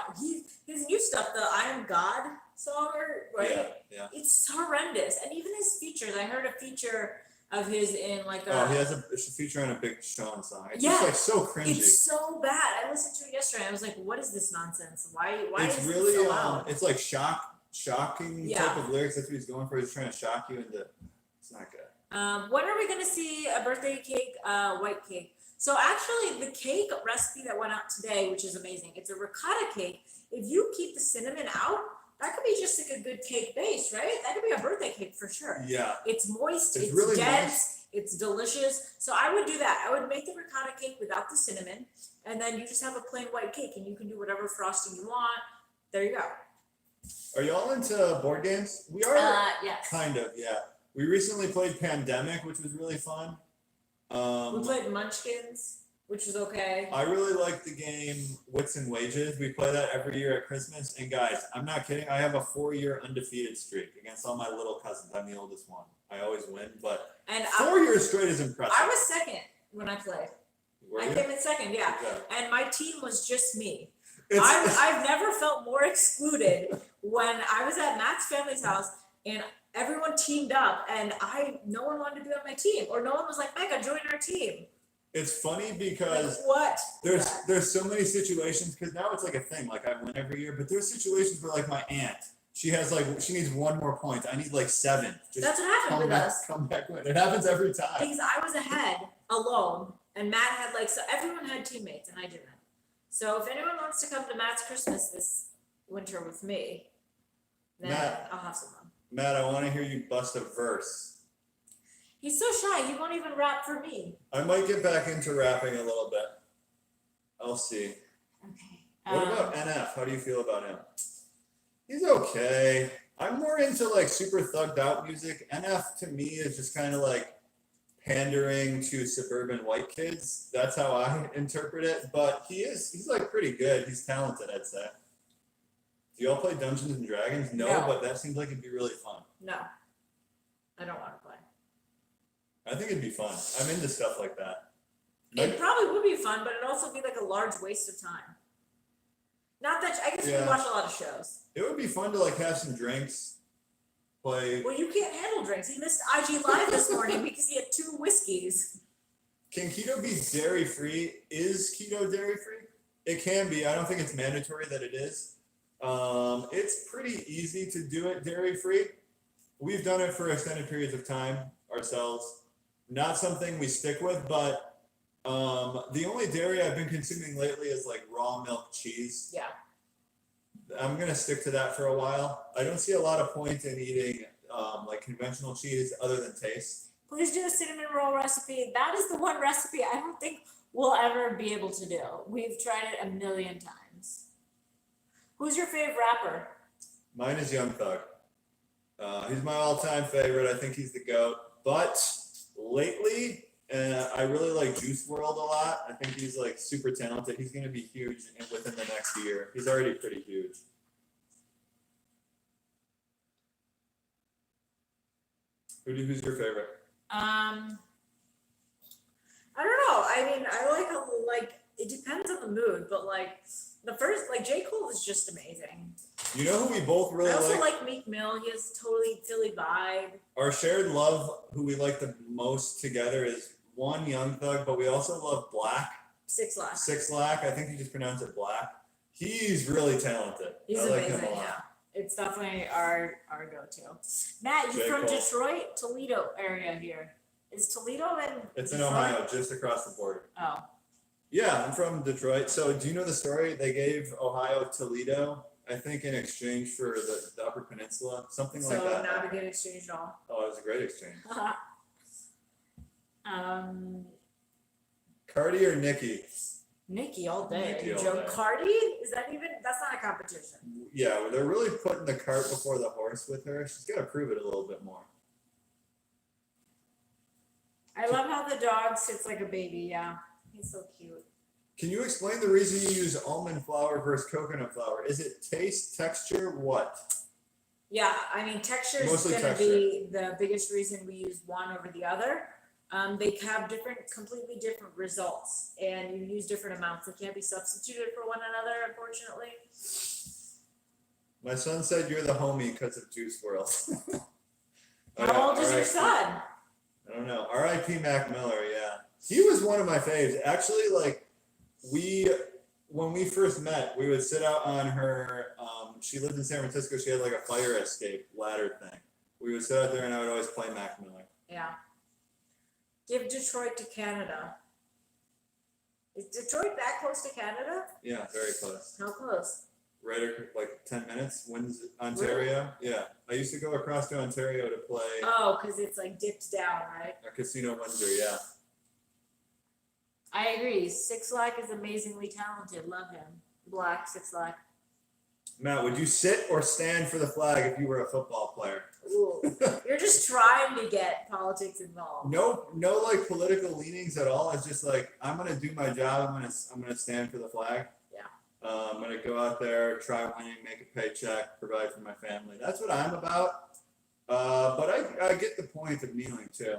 his new stuff, the I Am God song, right? Yeah. It's horrendous. And even his features, I heard a feature of his in like a. Oh, he has a feature on a Big Sean song. It's just like so cringy. It's so bad. I listened to it yesterday. I was like, what is this nonsense? Why it's is really, it so loud? It's like shocking type of lyrics. That's what he's going for. He's trying to shock you into. It's not good. When are we gonna see a birthday cake, white cake? So actually, the cake recipe that went out today, which is amazing, it's a ricotta cake. If you keep the cinnamon out, That could be just like a good cake base, right? That could be a birthday cake for sure. Yeah. It's moist, It's it's really dense, nice. it's delicious. So I would do that. I would make the ricotta cake without the cinnamon, and then you just have a plain white cake, and you can do whatever frosting you want. There you go. Are y'all into board games? We are. Yes. Kind of, yeah. We recently played Pandemic, which was really fun. We played Munchkins, which was okay. I really like the game Wits and Wages. We play that every year at Christmas. And guys, I'm not kidding. I have a 4-year undefeated streak against all my little cousins. I'm the oldest one. I always win, but And 4 years straight is impressive. I was second when I played. Were I you? came in second, yeah. Okay. And my team was just me. It's- I've never felt more excluded when I was at Matt's family's house and everyone teamed up and no one wanted to be on my team, or no one was like, Mecca, join our team. It's funny Like, because what? there's so many situations, because now it's like a thing, like I win every year, but there's situations where like my aunt, she needs 1 more point. I need like 7. Just That's what happened with us. come back win. It happens every time. Because I was ahead alone and Matt had so everyone had teammates and I didn't. So if anyone wants to come to Matt's Christmas this winter with me, then Matt. I'll have some fun. Matt, I want to hear you bust a verse. He's so shy, he won't even rap for me. I might get back into rapping a little bit. I'll see. Okay. What about NF? How do you feel about him? He's okay. I'm more into like super thugged out music. NF to me is just kind of like pandering to suburban white kids. That's how I interpret it. But he's like pretty good. He's talented, I'd say. Do y'all play Dungeons and Dragons? No, No. but that seems like it'd be really fun. No, I don't want to play. I think it'd be fun. I'm into stuff like that. It probably would be fun, but it'd also be like a large waste of time. Not that I guess we Yeah. watch a lot of shows. It would be fun to like have some drinks, play. Well, you can't handle drinks. He missed IG Live this morning because he had 2 whiskeys. Can keto be dairy free? Is keto dairy free? It can be. I don't think it's mandatory that it is. It's pretty easy to do it dairy free. We've done it for extended periods of time ourselves. Not something we stick with, but the only dairy I've been consuming lately is like raw milk cheese. Yeah. I'm gonna stick to that for a while. I don't see a lot of point in eating like conventional cheese other than taste. Please do a cinnamon roll recipe. That is the one recipe I don't think we'll ever be able to do. We've tried it a million times. Who's your favorite rapper? Mine is Young Thug. He's my all-time favorite. I think he's the GOAT. But lately, I really like Juice WRLD a lot. I think he's like super talented. He's going to be huge within the next year. He's already pretty huge. Who's your favorite? I don't know. I mean, I like it depends on the mood, but like the first, like J. Cole is just amazing. You know who we both really I also like? like Meek Mill. He has totally Philly vibe. Our shared love, who we like the most together, is one Young Thug, but we also love Black. 6 Lack. 6 Lack. I think you just pronounce it Black. He's really talented. He's I like amazing. him a lot. Yeah, it's definitely our go-to. Matt, you J. from Cole. Detroit, Toledo area here. Is Toledo in? It's in Detroit? Ohio, just across the border. Oh, Yeah, I'm from Detroit. So do you know the story? They gave Ohio Toledo, I think, in exchange for the Upper Peninsula, something like so that. not a good exchange at all. Oh, it was a great exchange. um, Cardi or Nikki? Nikki all day. Nikki all Joe day. Cardi? Is that even? That's not a competition. Yeah, they're really putting the cart before the horse with her. She's got to prove it a little bit more. I love how the dog sits like a baby. Yeah, he's so cute. Can you explain the reason you use almond flour versus coconut flour? Is it taste, texture, what? Yeah, I mean, texture is Mostly going to texture. be the biggest reason we use one over the other. They have completely different results, and you use different amounts. They can't be substituted for one another, unfortunately. My son said you're the homie because of Juice WRLD. How old is your son? I don't know. R.I.P. Mac Miller, yeah. He was one of my faves. Actually, like, when we first met, we would sit out on her, she lived in San Francisco, she had like a fire escape ladder thing. We would sit out there and I would always play Mac Miller. Yeah. Give Detroit to Canada. Is Detroit that close to Canada? Yeah, very close. How close? like 10 minutes. Wins Ontario. Really? Yeah, I used to go across to Ontario to play. Oh, because it's like dipped down, right? Casino Windsor, yeah. I agree. Sixlack is amazingly talented. Love him. Black Sixlack. Matt, would you sit or stand for the flag if you were a football player? Ooh, you're just trying to get politics involved. No, like political leanings at all. It's just like I'm gonna do my job. I'm gonna stand for the flag. Yeah. I'm gonna go out there, try winning, make a paycheck, provide for my family. That's what I'm about. But I get the point of kneeling too.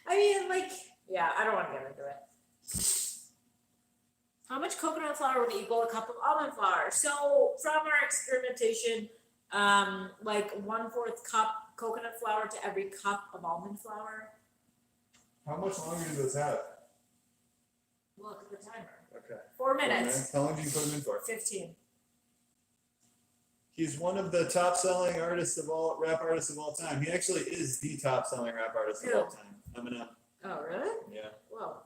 I mean, like, yeah, I don't want to get into it. How much coconut flour would equal a cup of almond flour? So from our experimentation, like 1/4 cup coconut flour to every cup of almond flour. How much longer do those have? Look at the timer. Okay. 4 minutes. How long do you put them in for? 15. He's one of the top-selling rap artists of all time. He actually is the top-selling rap artist of all time. Eminem. Oh, really? Yeah. Whoa.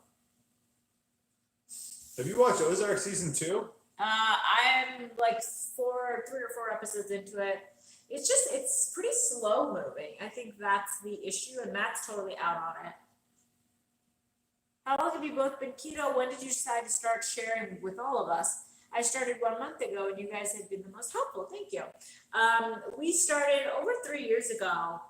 Have you watched Ozark season 2? I'm like 3 or 4 episodes into it. It's pretty slow moving. I think that's the issue, and Matt's totally out on it. How long have you both been keto? When did you decide to start sharing with all of us? I started 1 month ago, and you guys have been the most helpful. Thank you. We started over 3 years ago,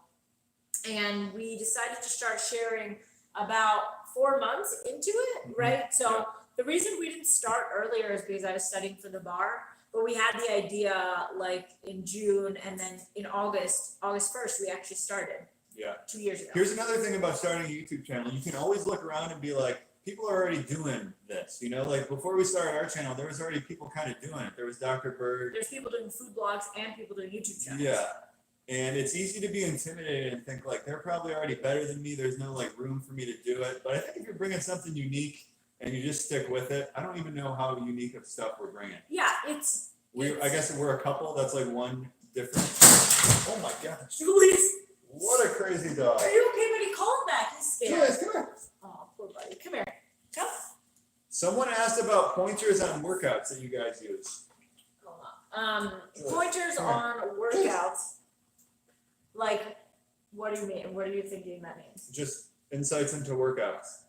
and we decided to start sharing about 4 months into it, right? So the reason we didn't start earlier is because I was studying for the bar, but we had the idea like in June, and then in August 1st, we actually started. Yeah. 2 years ago. Here's another thing about starting a YouTube channel. You can always look around and be like, people are already doing this. You know, like before we started our channel, there was already people kind of doing it. There was Dr. Berg. There's people doing food blogs and people doing YouTube channels. Yeah. And it's easy to be intimidated and think like they're probably already better than me. There's no like room for me to do it. But I think if you're bringing something unique and you just stick with it, I don't even know how unique of stuff we're bringing. Yeah, I guess we're a couple. That's like one different. Oh my God. Julie's. What a crazy dog. Are you okay, buddy? Call him back. He's scared. Julius, come here. Oh, poor buddy. Come here. Come. Someone asked about pointers on workouts that you guys use. Hold on. Pointers on workouts. Like, what do you mean? What are you thinking that means? Just insights into workouts.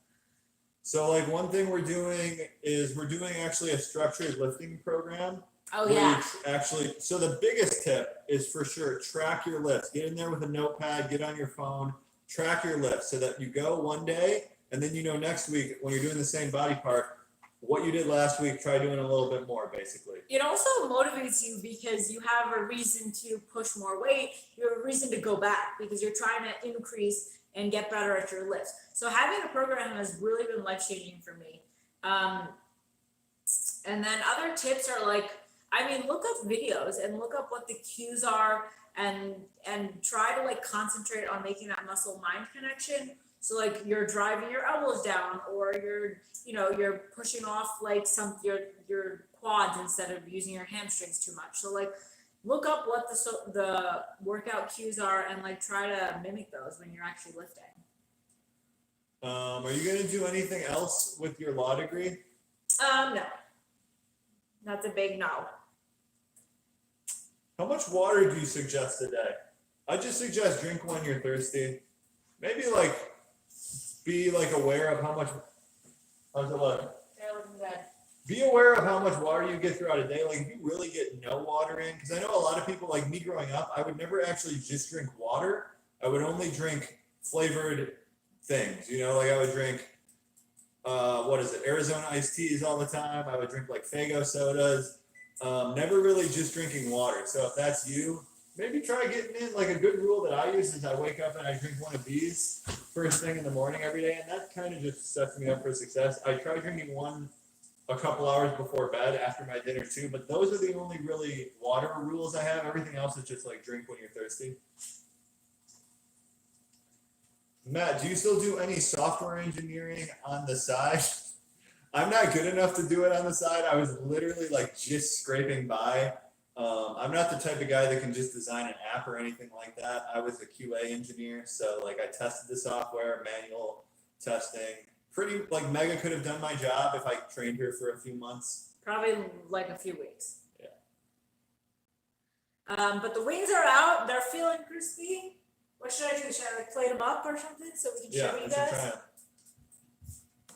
So like one thing we're doing actually a structured lifting program. Oh yeah. So the biggest tip is for sure, track your lifts. Get in there with a notepad, get on your phone, track your lifts so that you go one day and then you know next week when you're doing the same body part, what you did last week, try doing a little bit more basically. It also motivates you because you have a reason to push more weight. You have a reason to go back because you're trying to increase and get better at your lifts. So having a program has really been life-changing for me. And then other tips are like, look up videos and look up what the cues are and try to like concentrate on making that muscle mind connection. So like you're driving your elbows down or you're pushing off like your quads instead of using your hamstrings too much. So like look up what the workout cues are and like try to mimic those when you're actually lifting. Are you going to do anything else with your law degree? No. That's a big no. How much water do you suggest a day? I just suggest drink when you're thirsty. Maybe like be like aware of how much. How's it look? They're looking good. Be aware of how much water you get throughout a day. Like if you really get no water in, because I know a lot of people like me growing up, I would never actually just drink water. I would only drink flavored things. Like I would drink, Arizona iced teas all the time. I would drink like Faygo sodas. Never really just drinking water. So if that's you, maybe try getting in. Like a good rule that I use is I wake up and I drink one of these first thing in the morning every day, and that kind of just sets me up for success. I try drinking one a couple hours before bed after my dinner too, but those are the only really water rules I have. Everything else is just like drink when you're thirsty. Matt, do you still do any software engineering on the side? I'm not good enough to do it on the side. I was literally like just scraping by. I'm not the type of guy that can just design an app or anything like that. I was a QA engineer, so like I tested the software, manual testing. Pretty like Mega could have done my job if I trained her for a few months. Probably like a few weeks. Yeah. But the wings are out. They're feeling crispy. What should I do? Should I like plate them up or something so we can Yeah, show you we should try guys? it.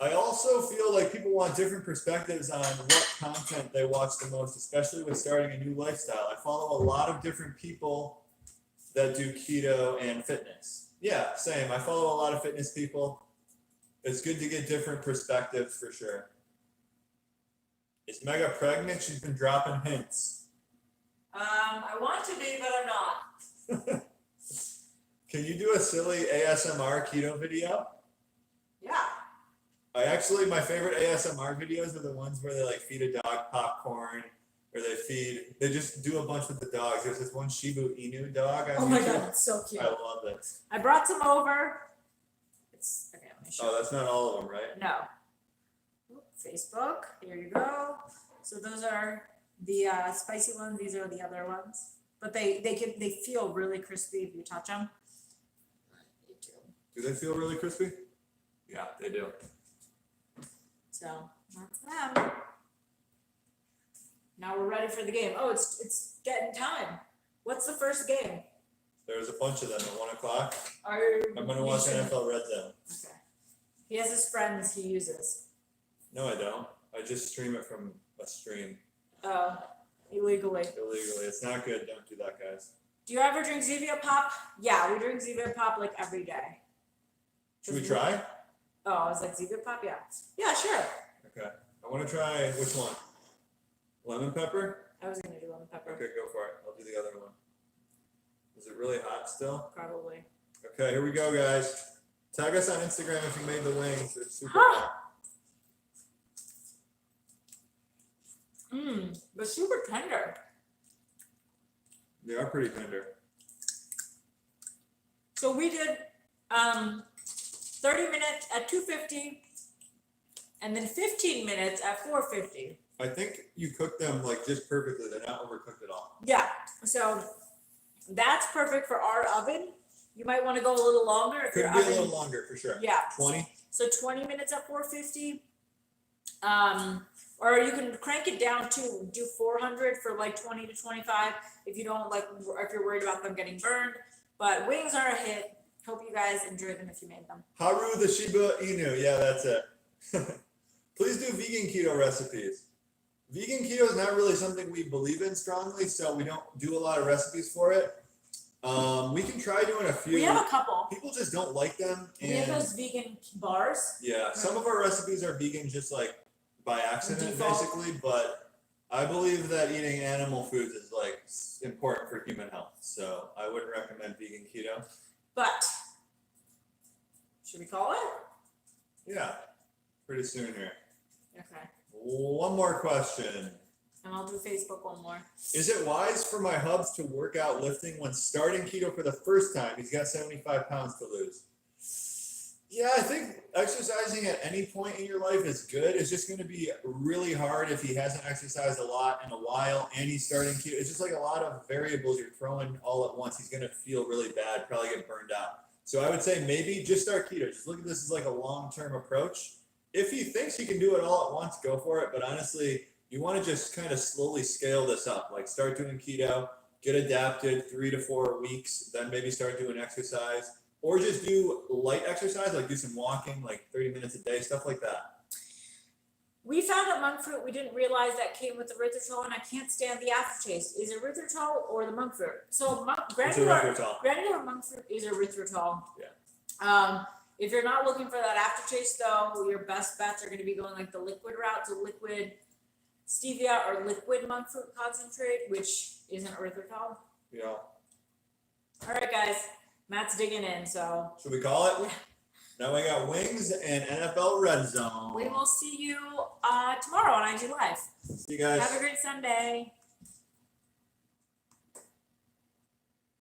I also feel like people want different perspectives on what content they watch the most, especially with starting a new lifestyle. I follow a lot of different people that do keto and fitness. Yeah, same. I follow a lot of fitness people. It's good to get different perspectives for sure. Is Mega pregnant? She's been dropping hints. I want to be, but I'm not. Can you do a silly ASMR keto video? Yeah. My favorite ASMR videos are the ones where they like feed a dog popcorn, or they just do a bunch with the dogs. There's this one Shiba Inu dog on Oh my YouTube. god, it's so cute. I love it. I brought some over. It's okay. Let me show. Oh, that's not all of them, right? No. Oop, Facebook. Here you go. So those are the spicy ones. These are the other ones. But they feel really crispy if you touch them. Do they feel really crispy? Yeah, they do. So that's them. Now we're ready for the game. Oh, it's getting time. What's the first game? There's a bunch of them at 1 o'clock. I'm gonna You watch should- NFL Red Zone. Okay. He has his friends he uses. No, I don't. I just stream it from a stream Oh, illegally. illegally. It's not good. Don't do that, guys. Do you ever drink Zevia Pop? Yeah, we drink Zevia Pop like every day. Should we try? Oh, I was like, Zevia Pop? Yeah. Yeah, sure. Okay. I want to try which one? Lemon pepper? I was going to do lemon pepper. Okay, go for it. I'll do the other one. Is it really hot still? Probably. Okay, here we go, guys. Tag us on Instagram if you made the wings. They're super Huh. hot. But super tender. They are pretty tender. So we did 30 minutes at 250 and then 15 minutes at 450. I think you cooked them like just perfectly. They're not overcooked at all. Yeah, so that's perfect for our oven. You might want to go a little longer if Could your be a oven. little longer for sure. Yeah. 20? So 20 minutes at 450. Or you can crank it down to do 400 for like 20 to 25 if you don't like, if you're worried about them getting burned. But wings are a hit. Hope you guys enjoyed them if you made them. Haru the Shiba Inu. Yeah, that's it. Please do vegan keto recipes. Vegan keto is not really something we believe in strongly, so we don't do a lot of recipes for it. We can try doing a few. We have a couple. People just don't like them. We have those vegan bars. Yeah, some of our recipes are vegan just like by accident, Default. basically, but I believe that eating animal foods is like important for human health. So I wouldn't recommend vegan keto. But should we call it? Yeah, pretty soon here. Okay. One more question. And I'll do Facebook one more. Is it wise for my hubs to work out lifting when starting keto for the first time? He's got 75 pounds to lose. Yeah, I think exercising at any point in your life is good. It's just going to be really hard if he hasn't exercised a lot in a while and he's starting keto. It's just like a lot of variables you're throwing all at once. He's going to feel really bad, probably get burned out. So I would say maybe just start keto. Just look at this as like a long-term approach. If he thinks he can do it all at once, go for it. But honestly, you want to just kind of slowly scale this up. Like start doing keto, get adapted 3 to 4 weeks, then maybe start doing exercise. Or just do light exercise, like do some walking, like 30 minutes a day, stuff like that. We found at monk fruit, we didn't realize that came with the erythritol, and I can't stand the aftertaste. Is it erythritol or the monk fruit? So It's granular erythritol. monk fruit is erythritol. Yeah. If you're not looking for that aftertaste though, your best bets are going to be going like the liquid route, so liquid stevia or liquid monk fruit concentrate, which isn't erythritol. Yeah. All right, guys. Matt's digging in, so Should we call it? Now we got wings and NFL Red Zone. we will see you tomorrow on IG Live. See you guys. Have a great Sunday.